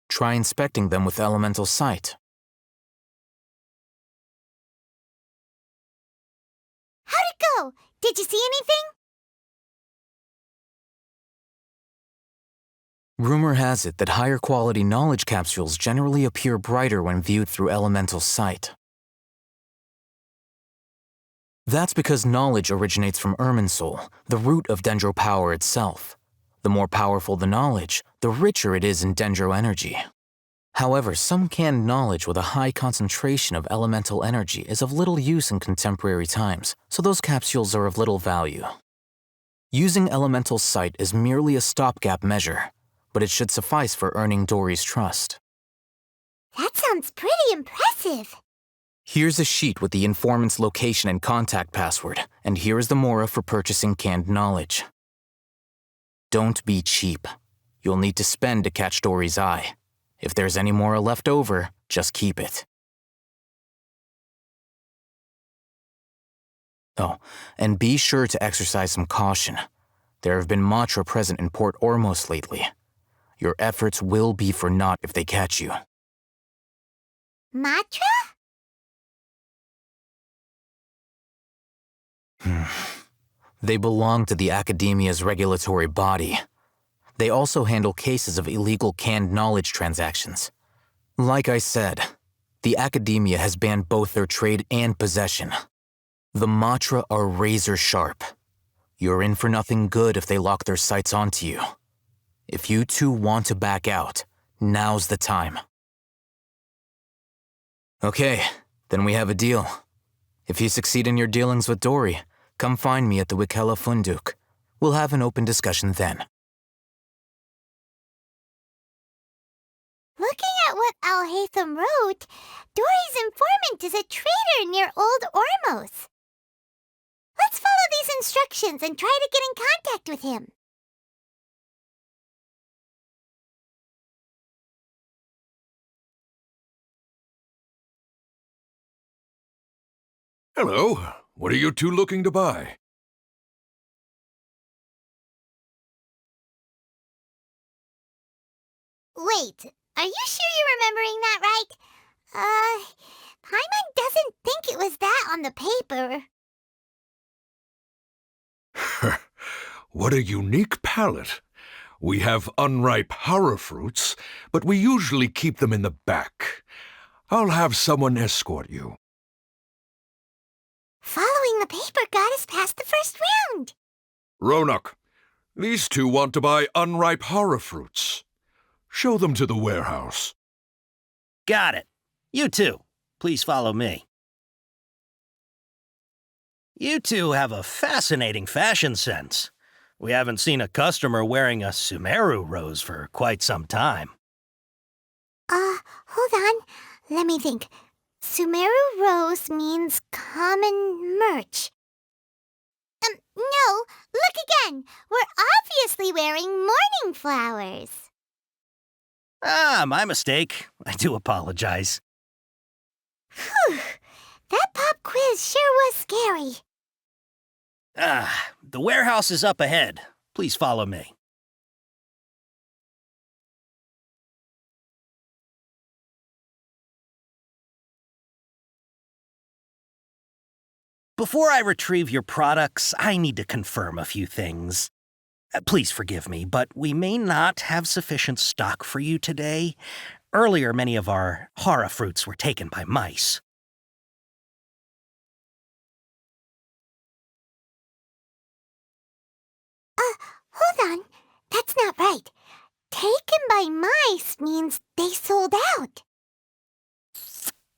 Try inspecting them with elemental sight. How'd it go? Did you see anything? Rumor has it that higher quality knowledge capsules generally appear brighter when viewed through elemental sight. That's because knowledge originates from Irminsul, the root of Dendro power itself. The more powerful the knowledge, the richer it is in Dendro energy. However, some canned knowledge with a high concentration of elemental energy is of little use in contemporary times, so those capsules are of little value. Using elemental sight is merely a stopgap measure, but it should suffice for earning Dory's trust. That sounds pretty impressive. Here's a sheet with the informant's location and contact password, and here is the mora for purchasing canned knowledge. Don't be cheap. You'll need to spend to catch Dory's eye. If there's any mora left over, just keep it. Oh, and be sure to exercise some caution. There have been Matra present in Port Ormos lately. Your efforts will be for naught if they catch you. Matra? They belong to the Academia's regulatory body. They also handle cases of illegal canned knowledge transactions. Like I said, the Academia has banned both their trade and possession. The Matra are razor sharp. You're in for nothing good if they lock their sights onto you. If you two want to back out, now's the time. Okay, then we have a deal. If you succeed in your dealings with Dory, come find me at the Wikela Funduk. We'll have an open discussion then. Looking at what Al-Haytham wrote, Dory's informant is a traitor near Old Ormos. Let's follow these instructions and try to get in contact with him. Hello. What are you two looking to buy? Wait, are you sure you're remembering that right? Paimon doesn't think it was that on the paper. What a unique palate. We have unripe hara fruits, but we usually keep them in the back. I'll have someone escort you. Following the paper got us past the first round. Ronak, these two want to buy unripe hara fruits. Show them to the warehouse. Got it. You two, please follow me. You two have a fascinating fashion sense. We haven't seen a customer wearing a Sumeru rose for quite some time. Hold on. Let me think. Sumeru rose means common merch. No, look again. We're obviously wearing morning flowers. Ah, my mistake. I do apologize. Phew. That pop quiz sure was scary. The warehouse is up ahead. Please follow me. Before I retrieve your products, I need to confirm a few things. Please forgive me, but we may not have sufficient stock for you today. Earlier, many of our hara fruits were taken by mice. Hold on. That's not right. Taken by mice means they sold out.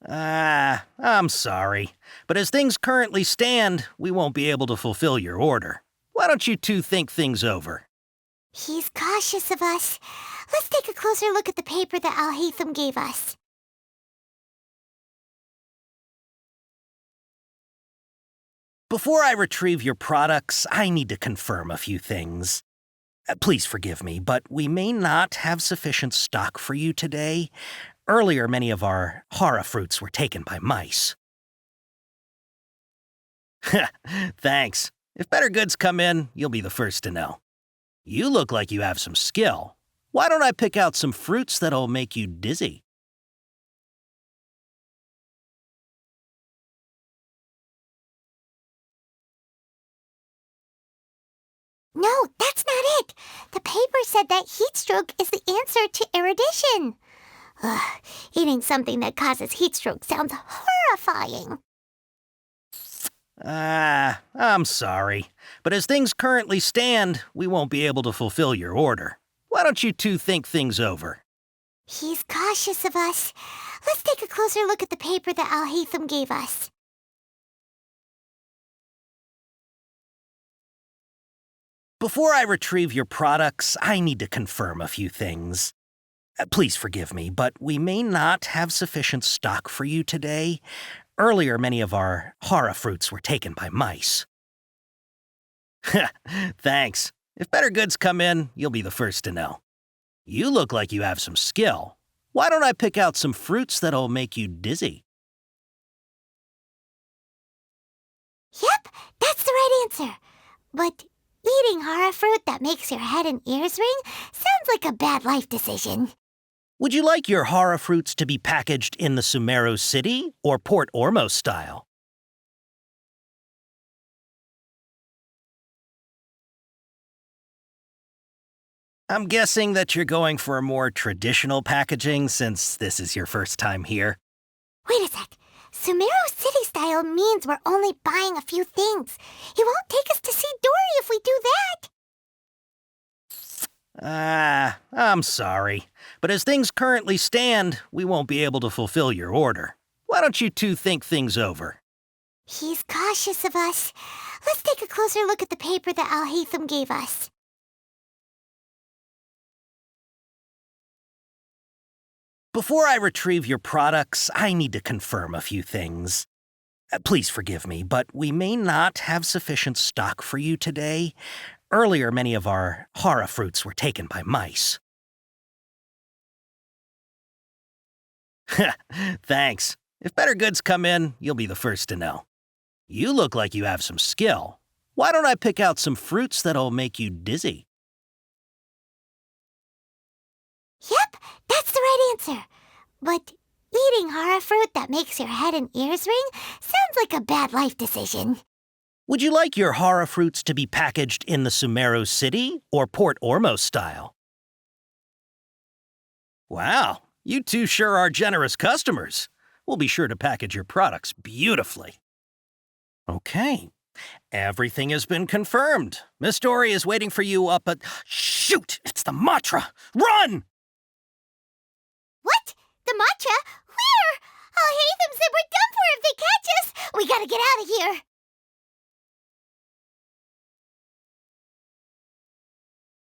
I'm sorry, but as things currently stand, we won't be able to fulfill your order. Why don't you two think things over? He's cautious of us. Let's take a closer look at the paper that Al-Haytham gave us. Before I retrieve your products, I need to confirm a few things. Please forgive me, but we may not have sufficient stock for you today. Earlier, many of our hara fruits were taken by mice. Thanks. If better goods come in, you'll be the first to know. You look like you have some skill. Why don't I pick out some fruits that'll make you dizzy? No, that's not it. The paper said that heat stroke is the answer to erudition. Ugh, eating something that causes heat stroke sounds horrifying. I'm sorry, but as things currently stand, we won't be able to fulfill your order. Why don't you two think things over? He's cautious of us. Let's take a closer look at the paper that Al-Haytham gave us. Before I retrieve your products, I need to confirm a few things. Please forgive me, but we may not have sufficient stock for you today. Earlier, many of our hara fruits were taken by mice. Thanks. If better goods come in, you'll be the first to know. You look like you have some skill. Why don't I pick out some fruits that'll make you dizzy? Yep, that's the right answer. But eating hara fruit that makes your head and ears ring sounds like a bad life decision. Would you like your hara fruits to be packaged in the Sumeru City or Port Ormos style? I'm guessing that you're going for a more traditional packaging since this is your first time here. Wait a sec. Sumeru City style means we're only buying a few things. He won't take us to see Dory if we do that. I'm sorry, but as things currently stand, we won't be able to fulfill your order. Why don't you two think things over? He's cautious of us. Let's take a closer look at the paper that Al-Haytham gave us. Before I retrieve your products, I need to confirm a few things. Please forgive me, but we may not have sufficient stock for you today. Earlier, many of our hara fruits were taken by mice. Thanks. If better goods come in, you'll be the first to know. You look like you have some skill. Why don't I pick out some fruits that'll make you dizzy? Yep, that's the right answer. But eating hara fruit that makes your head and ears ring sounds like a bad life decision. Would you like your hara fruits to be packaged in the Sumeru City or Port Ormos style? Wow, you two sure are generous customers. We'll be sure to package your products beautifully. Okay, everything has been confirmed. Miss Dory is waiting for you up at... Shoot! It's the Matra! Run! What? The matcha? Where? Al-Haytham said we're done for if they catch us. We gotta get out of here.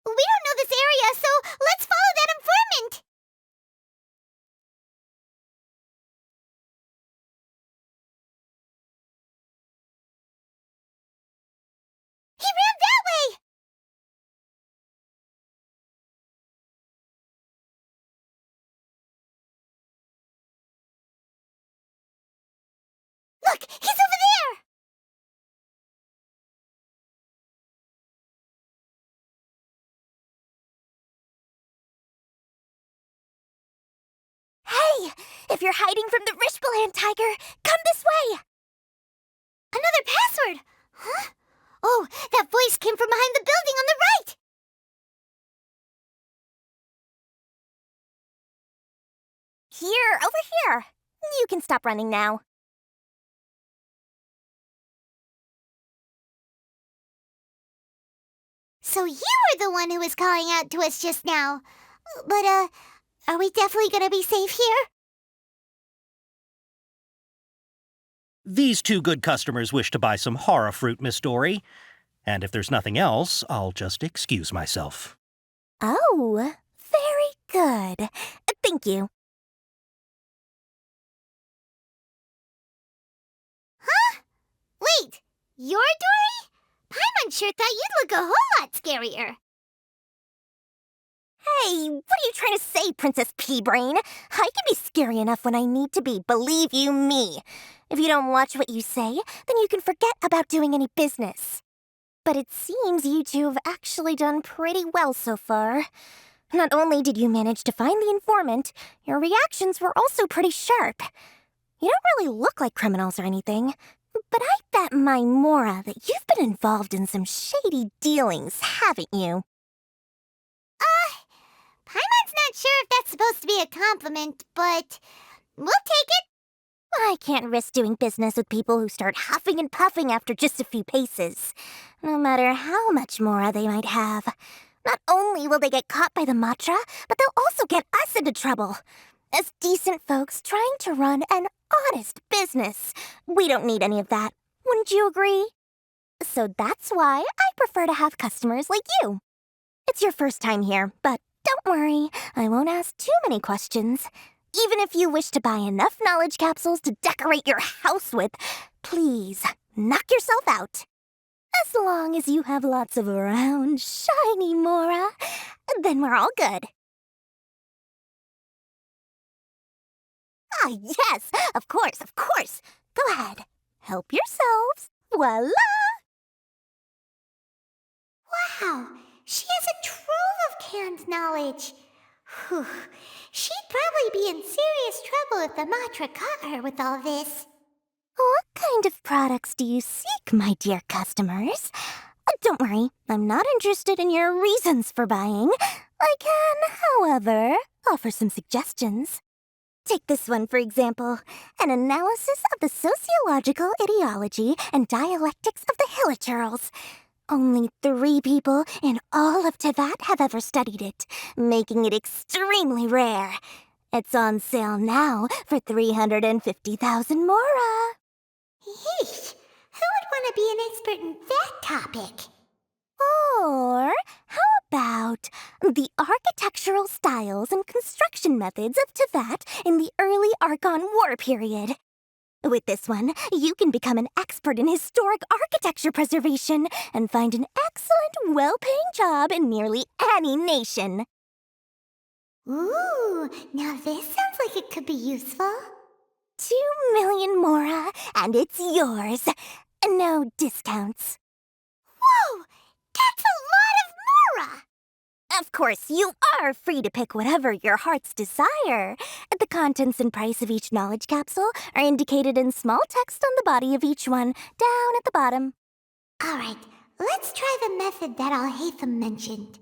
We don't know this area, so let's follow that informant. He ran that way. Look, he's over there! Hey! If you're hiding from the Rishbaland tiger, come this way! Another password! Huh? Oh, that voice came from behind the building on the right! Here, over here. You can stop running now. So you were the one who was calling out to us just now. But, are we definitely gonna be safe here? These two good customers wish to buy some hara fruit, Miss Dory. And if there's nothing else, I'll just excuse myself. Oh, very good. Thank you. Huh? Wait, you're Dory? Paimon sure thought you'd look a whole lot scarier. Hey, what are you trying to say, Princess Pea-Brain? I can be scary enough when I need to be, believe you me. If you don't watch what you say, then you can forget about doing any business. But it seems you two have actually done pretty well so far. Not only did you manage to find the informant, your reactions were also pretty sharp. You don't really look like criminals or anything. But I bet my Mora that you've been involved in some shady dealings, haven't you? Paimon's not sure if that's supposed to be a compliment, but we'll take it. I can't risk doing business with people who start huffing and puffing after just a few paces, no matter how much Mora they might have. Not only will they get caught by the Matra, but they'll also get us into trouble. As decent folks trying to run an honest business, we don't need any of that. Wouldn't you agree? So that's why I prefer to have customers like you. It's your first time here, but don't worry, I won't ask too many questions. Even if you wish to buy enough knowledge capsules to decorate your house with, please, knock yourself out. As long as you have lots of round, shiny Mora, then we're all good. Ah, yes, of course, of course. Go ahead, help yourselves. Voila! Wow, she has a trove of canned knowledge. Whew. She'd probably be in serious trouble if the Matra caught her with all this. What kind of products do you seek, my dear customers? Don't worry, I'm not interested in your reasons for buying. I can, however, offer some suggestions. Take this one, for example. An analysis of the sociological ideology and dialectics of the Hilichurls. Only 3 people in all of Teyvat have ever studied it, making it extremely rare. It's on sale now for 350,000 Mora. Yeesh, who would want to be an expert in that topic? Or how about the architectural styles and construction methods of Teyvat in the early Archon War period? With this one, you can become an expert in historic architecture preservation and find an excellent, well-paying job in nearly any nation. Ooh, now this sounds like it could be useful. 2 million Mora, and it's yours. No discounts. Whoa! That's a lot of Mora! Of course, you are free to pick whatever your heart's desire. The contents and price of each knowledge capsule are indicated in small text on the body of each one, down at the bottom. All right, let's try the method that Al-Haytham mentioned.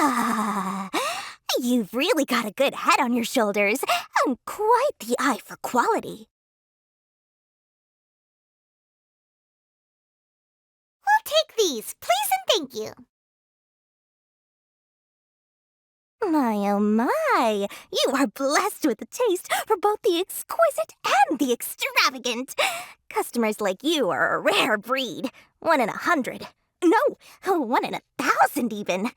Ah, you've really got a good head on your shoulders and quite the eye for quality. We'll take these, please and thank you. My oh my, you are blessed with a taste for both the exquisite and the extravagant. Customers like you are a rare breed, 1 in 100. No, 1 in 1,000 even.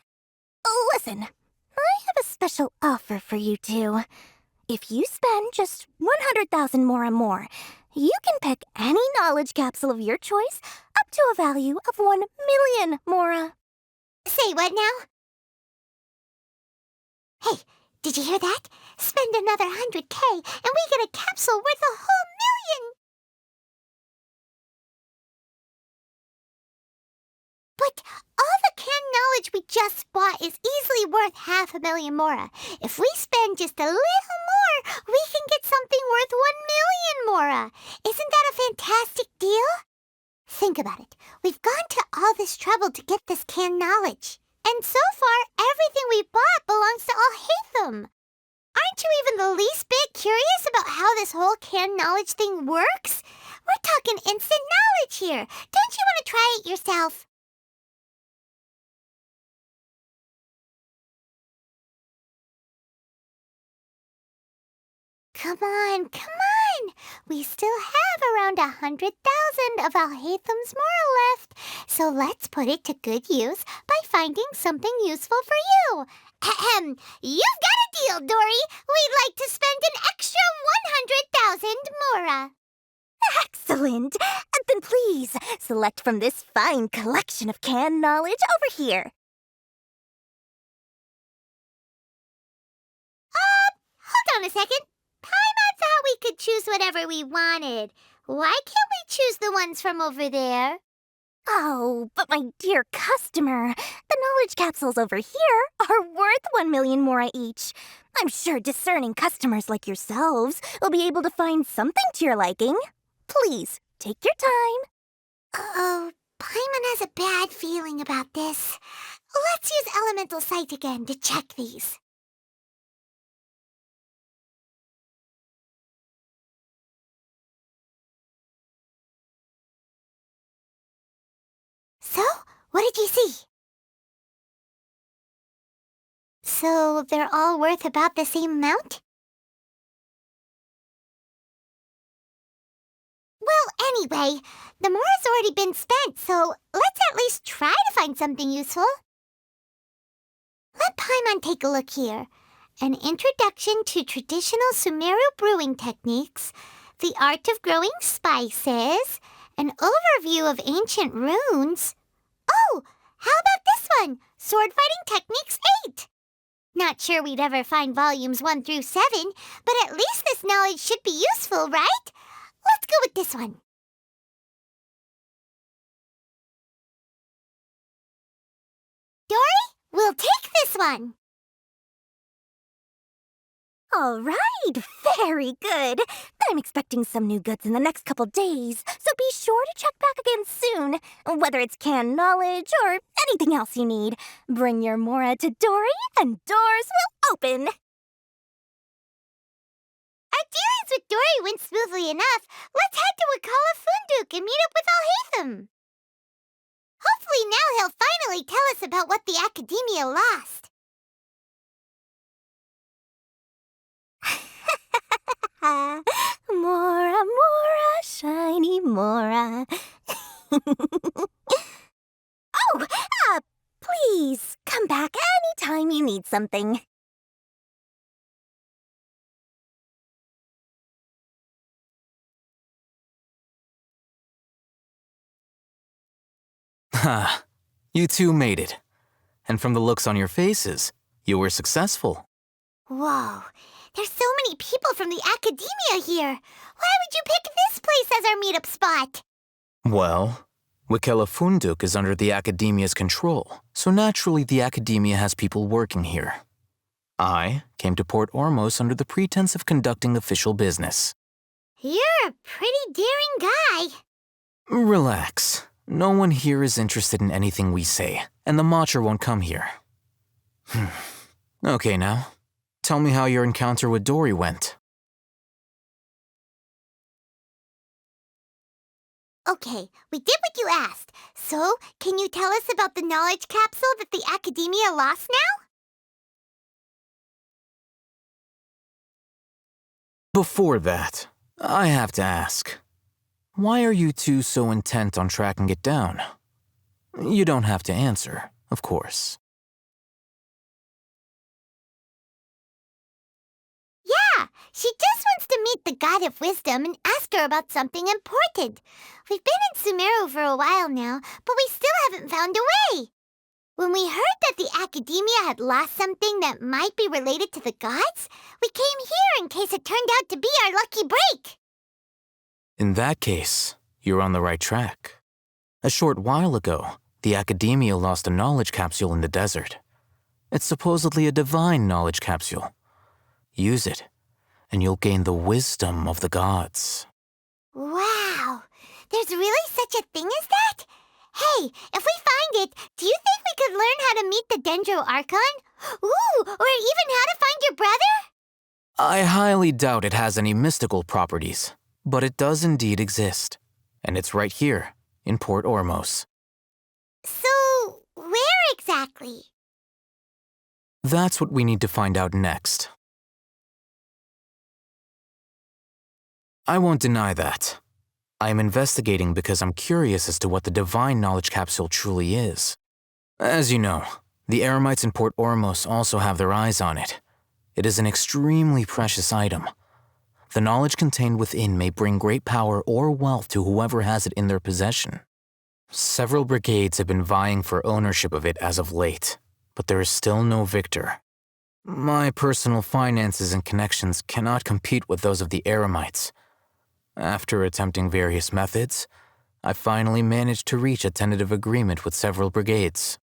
Listen, I have a special offer for you two. If you spend just 100,000 more, you can pick any knowledge capsule of your choice up to a value of 1 million Mora. Say what now? Hey, did you hear that? Spend another 100K and we get a capsule worth a whole million! But all the canned knowledge we just bought is easily worth 500,000 Mora. If we spend just a little more, we can get something worth 1 million Mora. Isn't that a fantastic deal? Think about it. We've gone to all this trouble to get this canned knowledge. And so far, everything we bought belongs to Al-Haytham. Aren't you even the least bit curious about how this whole canned knowledge thing works? We're talking instant knowledge here. Don't you want to try it yourself? Come on, come on! We still have around 100,000 of Al-Haytham's Mora left, so let's put it to good use by finding something useful for you. Ahem, you've got a deal, Dory! We'd like to spend an extra 100,000 Mora. Excellent! Then please, select from this fine collection of canned knowledge over here. Hold on a second. Paimon thought we could choose whatever we wanted. Why can't we choose the ones from over there? Oh, but my dear customer, the knowledge capsules over here are worth 1 million mora each. I'm sure discerning customers like yourselves will be able to find something to your liking. Please, take your time. Uh-oh, Paimon has a bad feeling about this. Let's use Elemental Sight again to check these. So, what did you see? So, they're all worth about the same amount? Well, anyway, the mora's already been spent, so let's at least try to find something useful. Let Paimon take a look here. An introduction to traditional Sumeru brewing techniques, the art of growing spices, an overview of ancient runes. Oh, how about this one? Sword Fighting Techniques 8. Not sure we'd ever find volumes 1 through 7, but at least this knowledge should be useful, right? Let's go with this one. Dory, we'll take this one. All right, very good. I'm expecting some new goods in the next couple days, so be sure to check back again soon. Whether it's canned knowledge or anything else you need, bring your mora to Dory and doors will open. Our dealings with Dory went smoothly enough. Let's head to Wakala Funduk and meet up with Alhaitham. Hopefully now he'll finally tell us about what the Academia lost. Mora, Mora, shiny Mora. Oh, please come back anytime you need something. Ha, you two made it. And from the looks on your faces, you were successful. Whoa, there's so many people from the Academia here. Why would you pick this place as our meetup spot? Well, Wakela Funduk is under the Academia's control, so naturally the Academia has people working here. I came to Port Ormos under the pretense of conducting official business. You're a pretty daring guy. Relax. No one here is interested in anything we say, and the Matcher won't come here. Okay now, tell me how your encounter with Dory went. Okay, we did what you asked. So, can you tell us about the knowledge capsule that the Academia lost now? Before that, I have to ask, why are you two so intent on tracking it down? You don't have to answer, of course. Yeah, she just wants to meet the God of Wisdom and ask her about something important. We've been in Sumeru for a while now, but we still haven't found a way. When we heard that the Academia had lost something that might be related to the gods, we came here in case it turned out to be our lucky break. In that case, you're on the right track. A short while ago, the Academia lost a knowledge capsule in the desert. It's supposedly a divine knowledge capsule. Use it, and you'll gain the wisdom of the gods. Wow, there's really such a thing as that? Hey, if we find it, do you think we could learn how to meet the Dendro Archon? Ooh, or even how to find your brother? I highly doubt it has any mystical properties, but it does indeed exist. And it's right here, in Port Ormos. So, where exactly? That's what we need to find out next. I won't deny that. I am investigating because I'm curious as to what the divine knowledge capsule truly is. As you know, the Eremites in Port Ormos also have their eyes on it. It is an extremely precious item. The knowledge contained within may bring great power or wealth to whoever has it in their possession. Several brigades have been vying for ownership of it as of late, but there is still no victor. My personal finances and connections cannot compete with those of the Eremites. After attempting various methods, I finally managed to reach a tentative agreement with several brigades.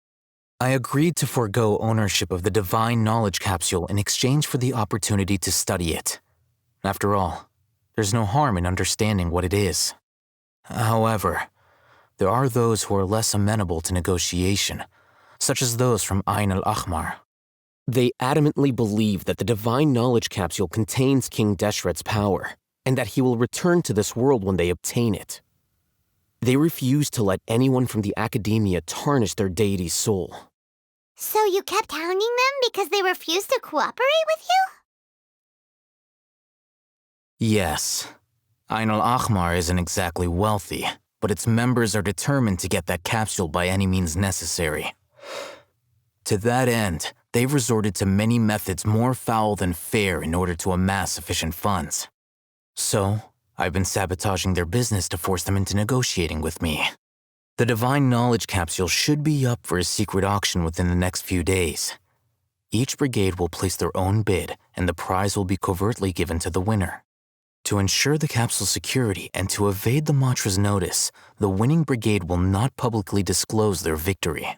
I agreed to forego ownership of the Divine Knowledge Capsule in exchange for the opportunity to study it. After all, there's no harm in understanding what it is. However, there are those who are less amenable to negotiation, such as those from Ain al-Ahmar. They adamantly believe that the Divine Knowledge Capsule contains King Deshret's power, and that he will return to this world when they obtain it. They refuse to let anyone from the academia tarnish their deity's soul. So you kept hounding them because they refused to cooperate with you? Yes. Ain al-Ahmar isn't exactly wealthy, but its members are determined to get that capsule by any means necessary. To that end, they've resorted to many methods more foul than fair in order to amass sufficient funds. So, I've been sabotaging their business to force them into negotiating with me. The Divine Knowledge Capsule should be up for a secret auction within the next few days. Each brigade will place their own bid, and the prize will be covertly given to the winner. To ensure the capsule's security and to evade the Matra's notice, the winning brigade will not publicly disclose their victory.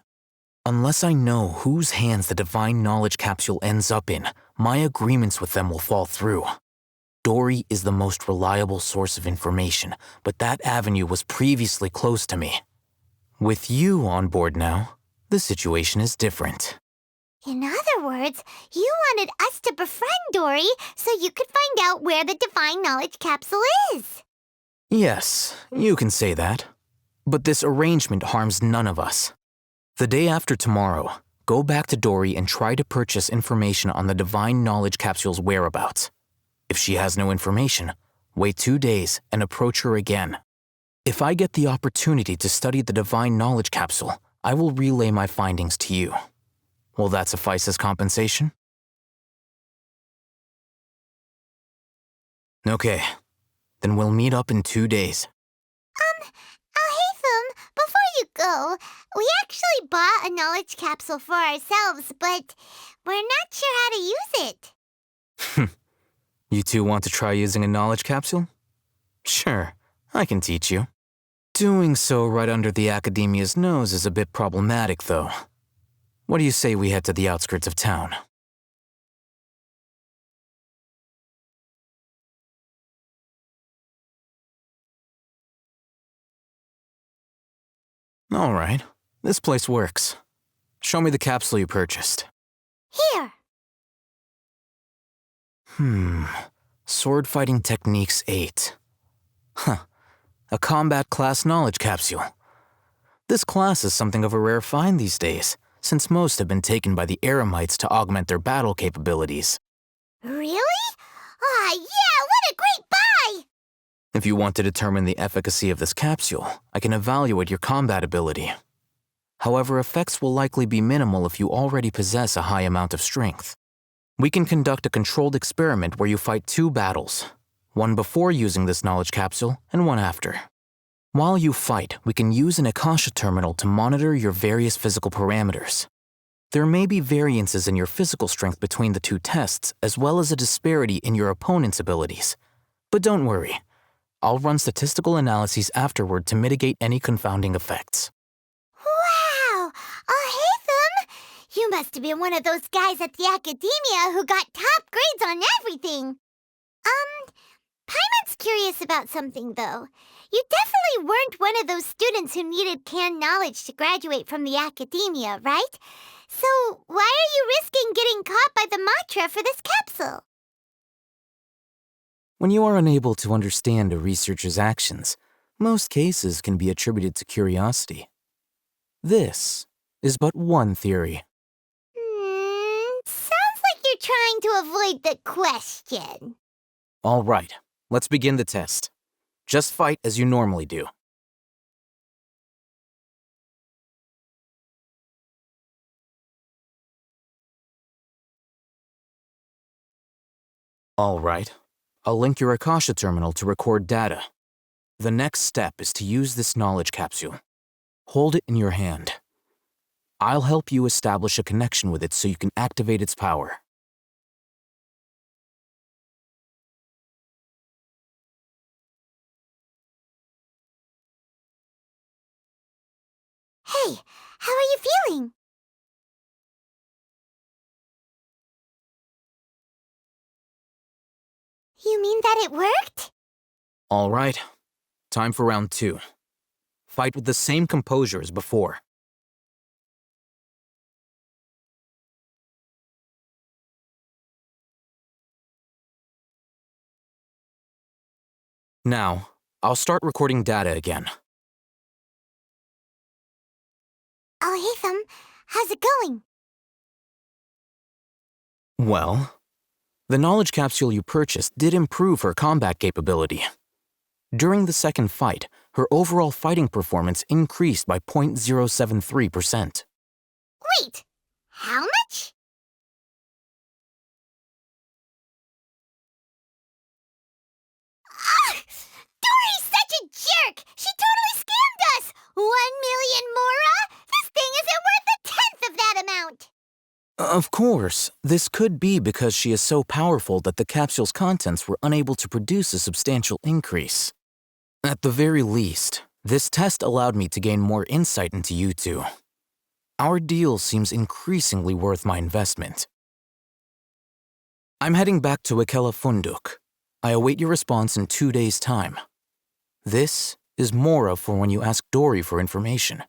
Unless I know whose hands the Divine Knowledge Capsule ends up in, my agreements with them will fall through. Dory is the most reliable source of information, but that avenue was previously closed to me. With you on board now, the situation is different. In other words, you wanted us to befriend Dory so you could find out where the Divine Knowledge Capsule is. Yes, you can say that. But this arrangement harms none of us. The day after tomorrow, go back to Dory and try to purchase information on the Divine Knowledge Capsule's whereabouts. If she has no information, wait 2 days and approach her again. If I get the opportunity to study the Divine Knowledge Capsule, I will relay my findings to you. Will that suffice as compensation? Okay, then we'll meet up in 2 days. Alhaitham, before you go, we actually bought a knowledge capsule for ourselves, but we're not sure how to use it. You two want to try using a knowledge capsule? Sure, I can teach you. Doing so right under the Academia's nose is a bit problematic, though. What do you say we head to the outskirts of town? All right, this place works. Show me the capsule you purchased. Here. Sword Fighting Techniques 8. A combat class knowledge capsule. This class is something of a rare find these days, since most have been taken by the Eremites to augment their battle capabilities. Really? Ah, yeah, what a great buy! If you want to determine the efficacy of this capsule, I can evaluate your combat ability. However, effects will likely be minimal if you already possess a high amount of strength. We can conduct a controlled experiment where you fight 2 battles, one before using this knowledge capsule and one after. While you fight, we can use an Akasha terminal to monitor your various physical parameters. There may be variances in your physical strength between the 2 tests, as well as a disparity in your opponent's abilities. But don't worry, I'll run statistical analyses afterward to mitigate any confounding effects. Wow! Alhaitham! You must have been one of those guys at the Academia who got top grades on everything. Paimon's curious about something, though. You definitely weren't one of those students who needed canned knowledge to graduate from the Academia, right? So why are you risking getting caught by the Matra for this capsule? When you are unable to understand a researcher's actions, most cases can be attributed to curiosity. This is but one theory. Sounds like you're trying to avoid the question. All right, let's begin the test. Just fight as you normally do. All right, I'll link your Akasha terminal to record data. The next step is to use this knowledge capsule. Hold it in your hand. I'll help you establish a connection with it so you can activate its power. Hey, how are you feeling? You mean that it worked? All right, time for round 2. Fight with the same composure as before. Now, I'll start recording data again. Oh, hey, how's it going? Well, the knowledge capsule you purchased did improve her combat capability. During the second fight, her overall fighting performance increased by 0.073%. Wait, how much? Ah! Dory's such a jerk! She totally scammed us! 1 million mora? This thing isn't worth a tenth of that amount! Of course, this could be because she is so powerful that the capsule's contents were unable to produce a substantial increase. At the very least, this test allowed me to gain more insight into you two. Our deal seems increasingly worth my investment. I'm heading back to Akela Funduk. I await your response in 2 days' time. This is Mora for when you ask Dory for information.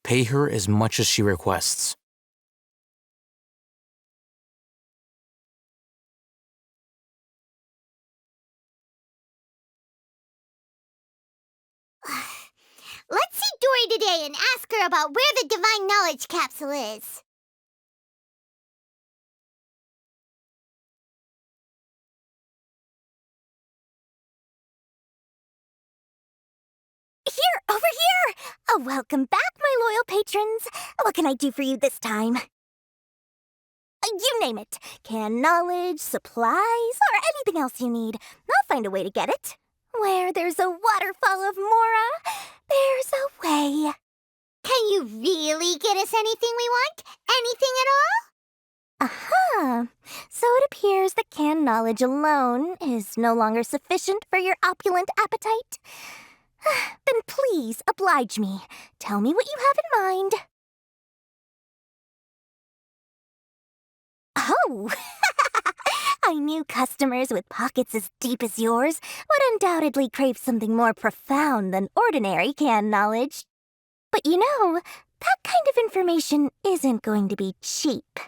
Pay her as much as she requests. Let's see Dory today and ask her about where the Divine Knowledge Capsule is. Here, over here! Welcome back, my loyal patrons. What can I do for you this time? You name it. Canned knowledge, supplies, or anything else you need. I'll find a way to get it. Where there's a waterfall of Mora, there's a way. Can you really get us anything we want? Anything at all? Aha! So it appears that canned knowledge alone is no longer sufficient for your opulent appetite. Then please oblige me. Tell me what you have in mind. Oh! I knew customers with pockets as deep as yours would undoubtedly crave something more profound than ordinary canned knowledge. But you know, that kind of information isn't going to be cheap.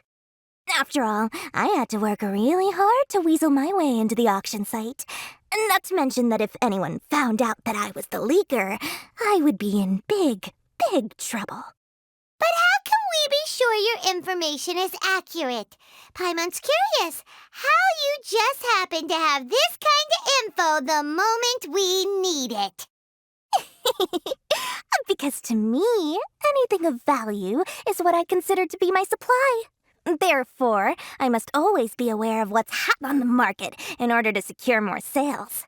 After all, I had to work really hard to weasel my way into the auction site. Not to mention that if anyone found out that I was the leaker, I would be in big, big trouble. But how can we be sure your information is accurate? Paimon's curious how you just happen to have this kind of info the moment we need it. Because to me, anything of value is what I consider to be my supply. Therefore, I must always be aware of what's hot on the market in order to secure more sales.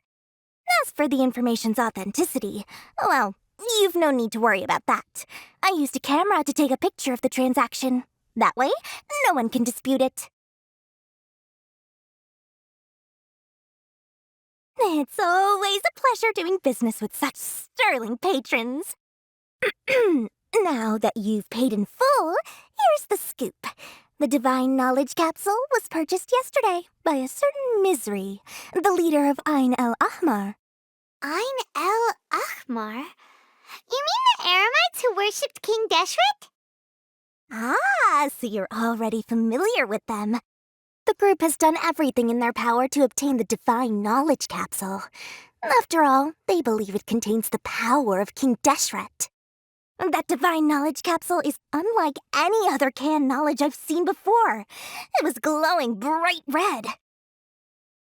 As for the information's authenticity, well, you've no need to worry about that. I used a camera to take a picture of the transaction. That way, no one can dispute it. It's always a pleasure doing business with such sterling patrons. Now that you've paid in full, here's the scoop. The Divine Knowledge Capsule was purchased yesterday by a certain Misery, the leader of Ain el Ahmar. Ain el Ahmar? You mean the Eremites who worshipped King Deshret? Ah, so you're already familiar with them. The group has done everything in their power to obtain the Divine Knowledge Capsule. After all, they believe it contains the power of King Deshret. That Divine Knowledge Capsule is unlike any other canned knowledge I've seen before. It was glowing bright red.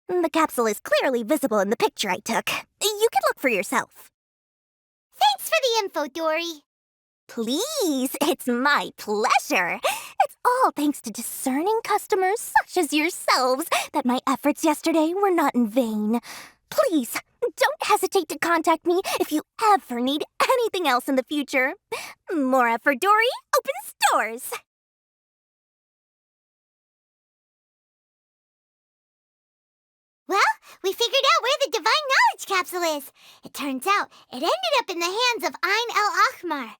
The capsule is clearly visible in the picture I took. You can look for yourself. Thanks for the info, Dory. Please, it's my pleasure. It's all thanks to discerning customers such as yourselves that my efforts yesterday were not in vain. Please, don't hesitate to contact me if you ever need anything else in the future. Mora for Dory opens doors. Well, we figured out where the Divine Knowledge Capsule is. It turns out it ended up in the hands of Ain el Ahmar.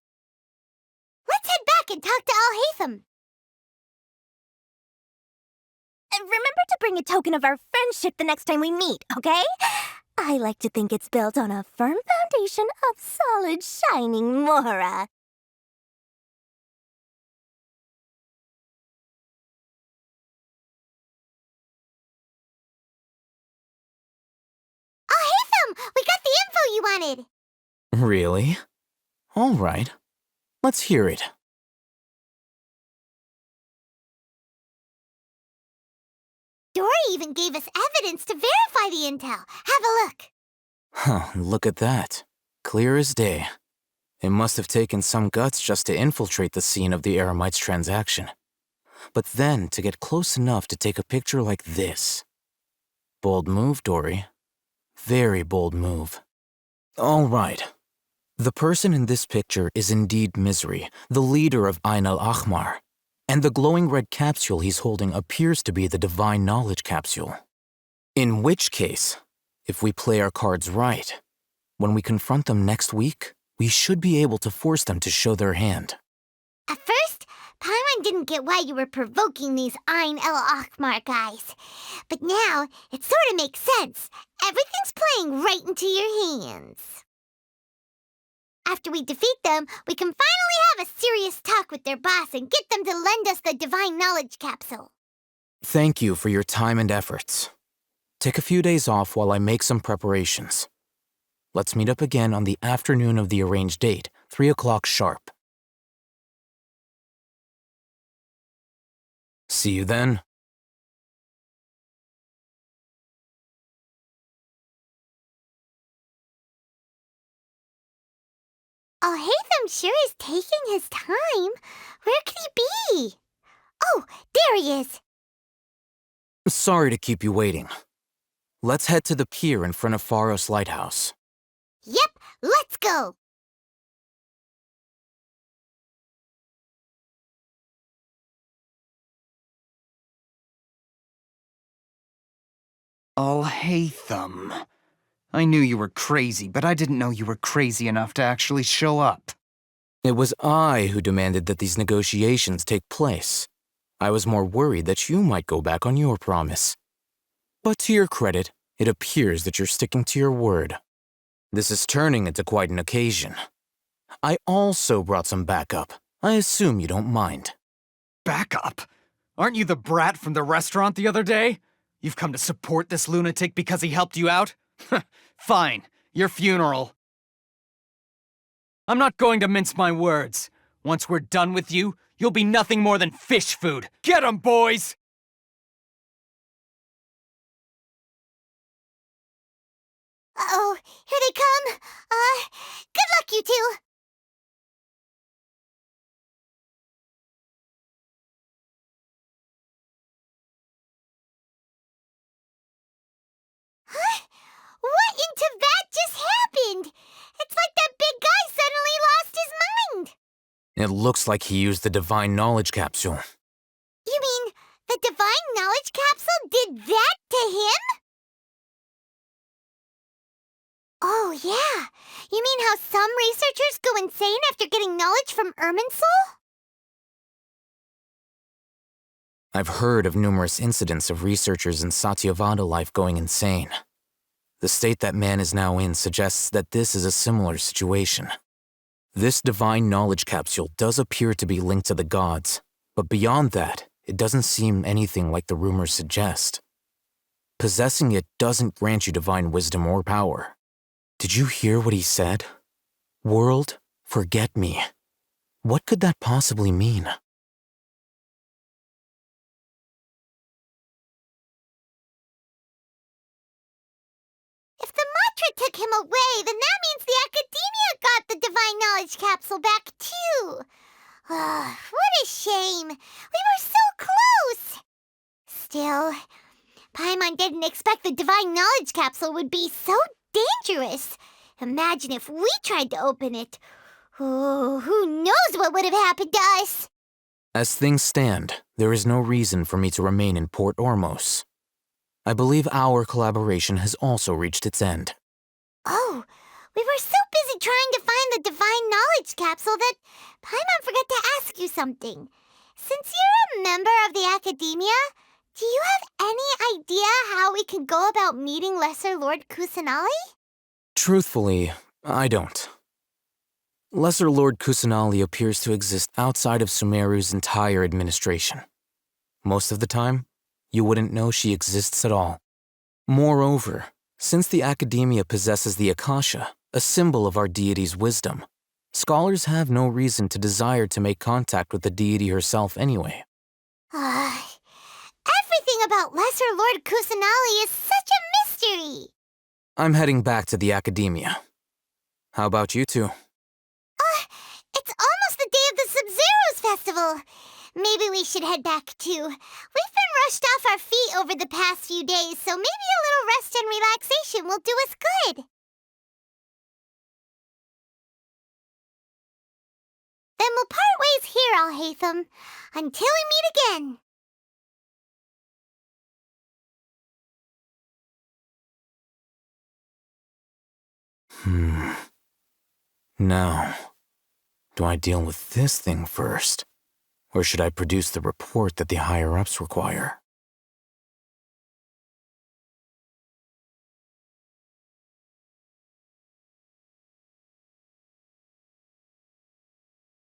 Let's head back and talk to Al-Haytham. Remember to bring a token of our friendship the next time we meet, okay? I like to think it's built on a firm foundation of solid, shining Mora. Al-Haytham, we got the info you wanted. Really? All right. Let's hear it. Dory even gave us evidence to verify the intel. Have a look. Huh, look at that. Clear as day. It must have taken some guts just to infiltrate the scene of the Eremites transaction. But then to get close enough to take a picture like this. Bold move, Dory. Very bold move. All right. The person in this picture is indeed Misery, the leader of Ain al-Ahmar. And the glowing red capsule he's holding appears to be the Divine Knowledge Capsule. In which case, if we play our cards right, when we confront them next week, we should be able to force them to show their hand. At first, Paimon didn't get why you were provoking these Ain el-Ahmar guys. But now, it sort of makes sense. Everything's playing right into your hands. After we defeat them, we can finally have a serious talk with their boss and get them to lend us the Divine Knowledge Capsule. Thank you for your time and efforts. Take a few days off while I make some preparations. Let's meet up again on the afternoon of the arranged date, 3 o'clock sharp. See you then. Al-Haytham sure is taking his time. Where could he be? Oh, there he is. Sorry to keep you waiting. Let's head to the pier in front of Pharos Lighthouse. Yep, let's go. Al-Haytham. I knew you were crazy, but I didn't know you were crazy enough to actually show up. It was I who demanded that these negotiations take place. I was more worried that you might go back on your promise. But to your credit, it appears that you're sticking to your word. This is turning into quite an occasion. I also brought some backup. I assume you don't mind. Backup? Aren't you the brat from the restaurant the other day? You've come to support this lunatic because he helped you out? Fine, your funeral. I'm not going to mince my words. Once we're done with you, you'll be nothing more than fish food. Get 'em, boys! Uh-oh, here they come. Good luck, you two. Huh? What in Teyvat just happened? It's like that big guy suddenly lost his mind. It looks like he used the Divine Knowledge Capsule. You mean the Divine Knowledge Capsule did that to him? Oh, yeah. You mean how some researchers go insane after getting knowledge from Irminsul? I've heard of numerous incidents of researchers in Satyavada life going insane. The state that man is now in suggests that this is a similar situation. This Divine Knowledge Capsule does appear to be linked to the gods, but beyond that, it doesn't seem anything like the rumors suggest. Possessing it doesn't grant you divine wisdom or power. Did you hear what he said? World, forget me. What could that possibly mean? If the mantra took him away, then that means the Academia got the Divine Knowledge Capsule back, too. What a shame. We were so close. Still, Paimon didn't expect the Divine Knowledge Capsule would be so dangerous. Imagine if we tried to open it. Oh, who knows what would have happened to us? As things stand, there is no reason for me to remain in Port Ormos. I believe our collaboration has also reached its end. Oh, we were so busy trying to find the Divine Knowledge Capsule that Paimon forgot to ask you something. Since you're a member of the Academia, do you have any idea how we can go about meeting Lesser Lord Kusanali? Truthfully, I don't. Lesser Lord Kusanali appears to exist outside of Sumeru's entire administration. Most of the time, you wouldn't know she exists at all. Moreover, since the Academia possesses the Akasha, a symbol of our deity's wisdom, scholars have no reason to desire to make contact with the deity herself anyway. Everything about Lesser Lord Kusanali is such a mystery! I'm heading back to the Academia. How about you two? It's almost the day of the Sub-Zero's festival. Maybe we should head back too. We've been rushed off our feet over the past few days, so maybe a little rest and relaxation will do us good. Then we'll part ways here, Alhaitham, until we meet again. Now, do I deal with this thing first? Or should I produce the report that the higher-ups require?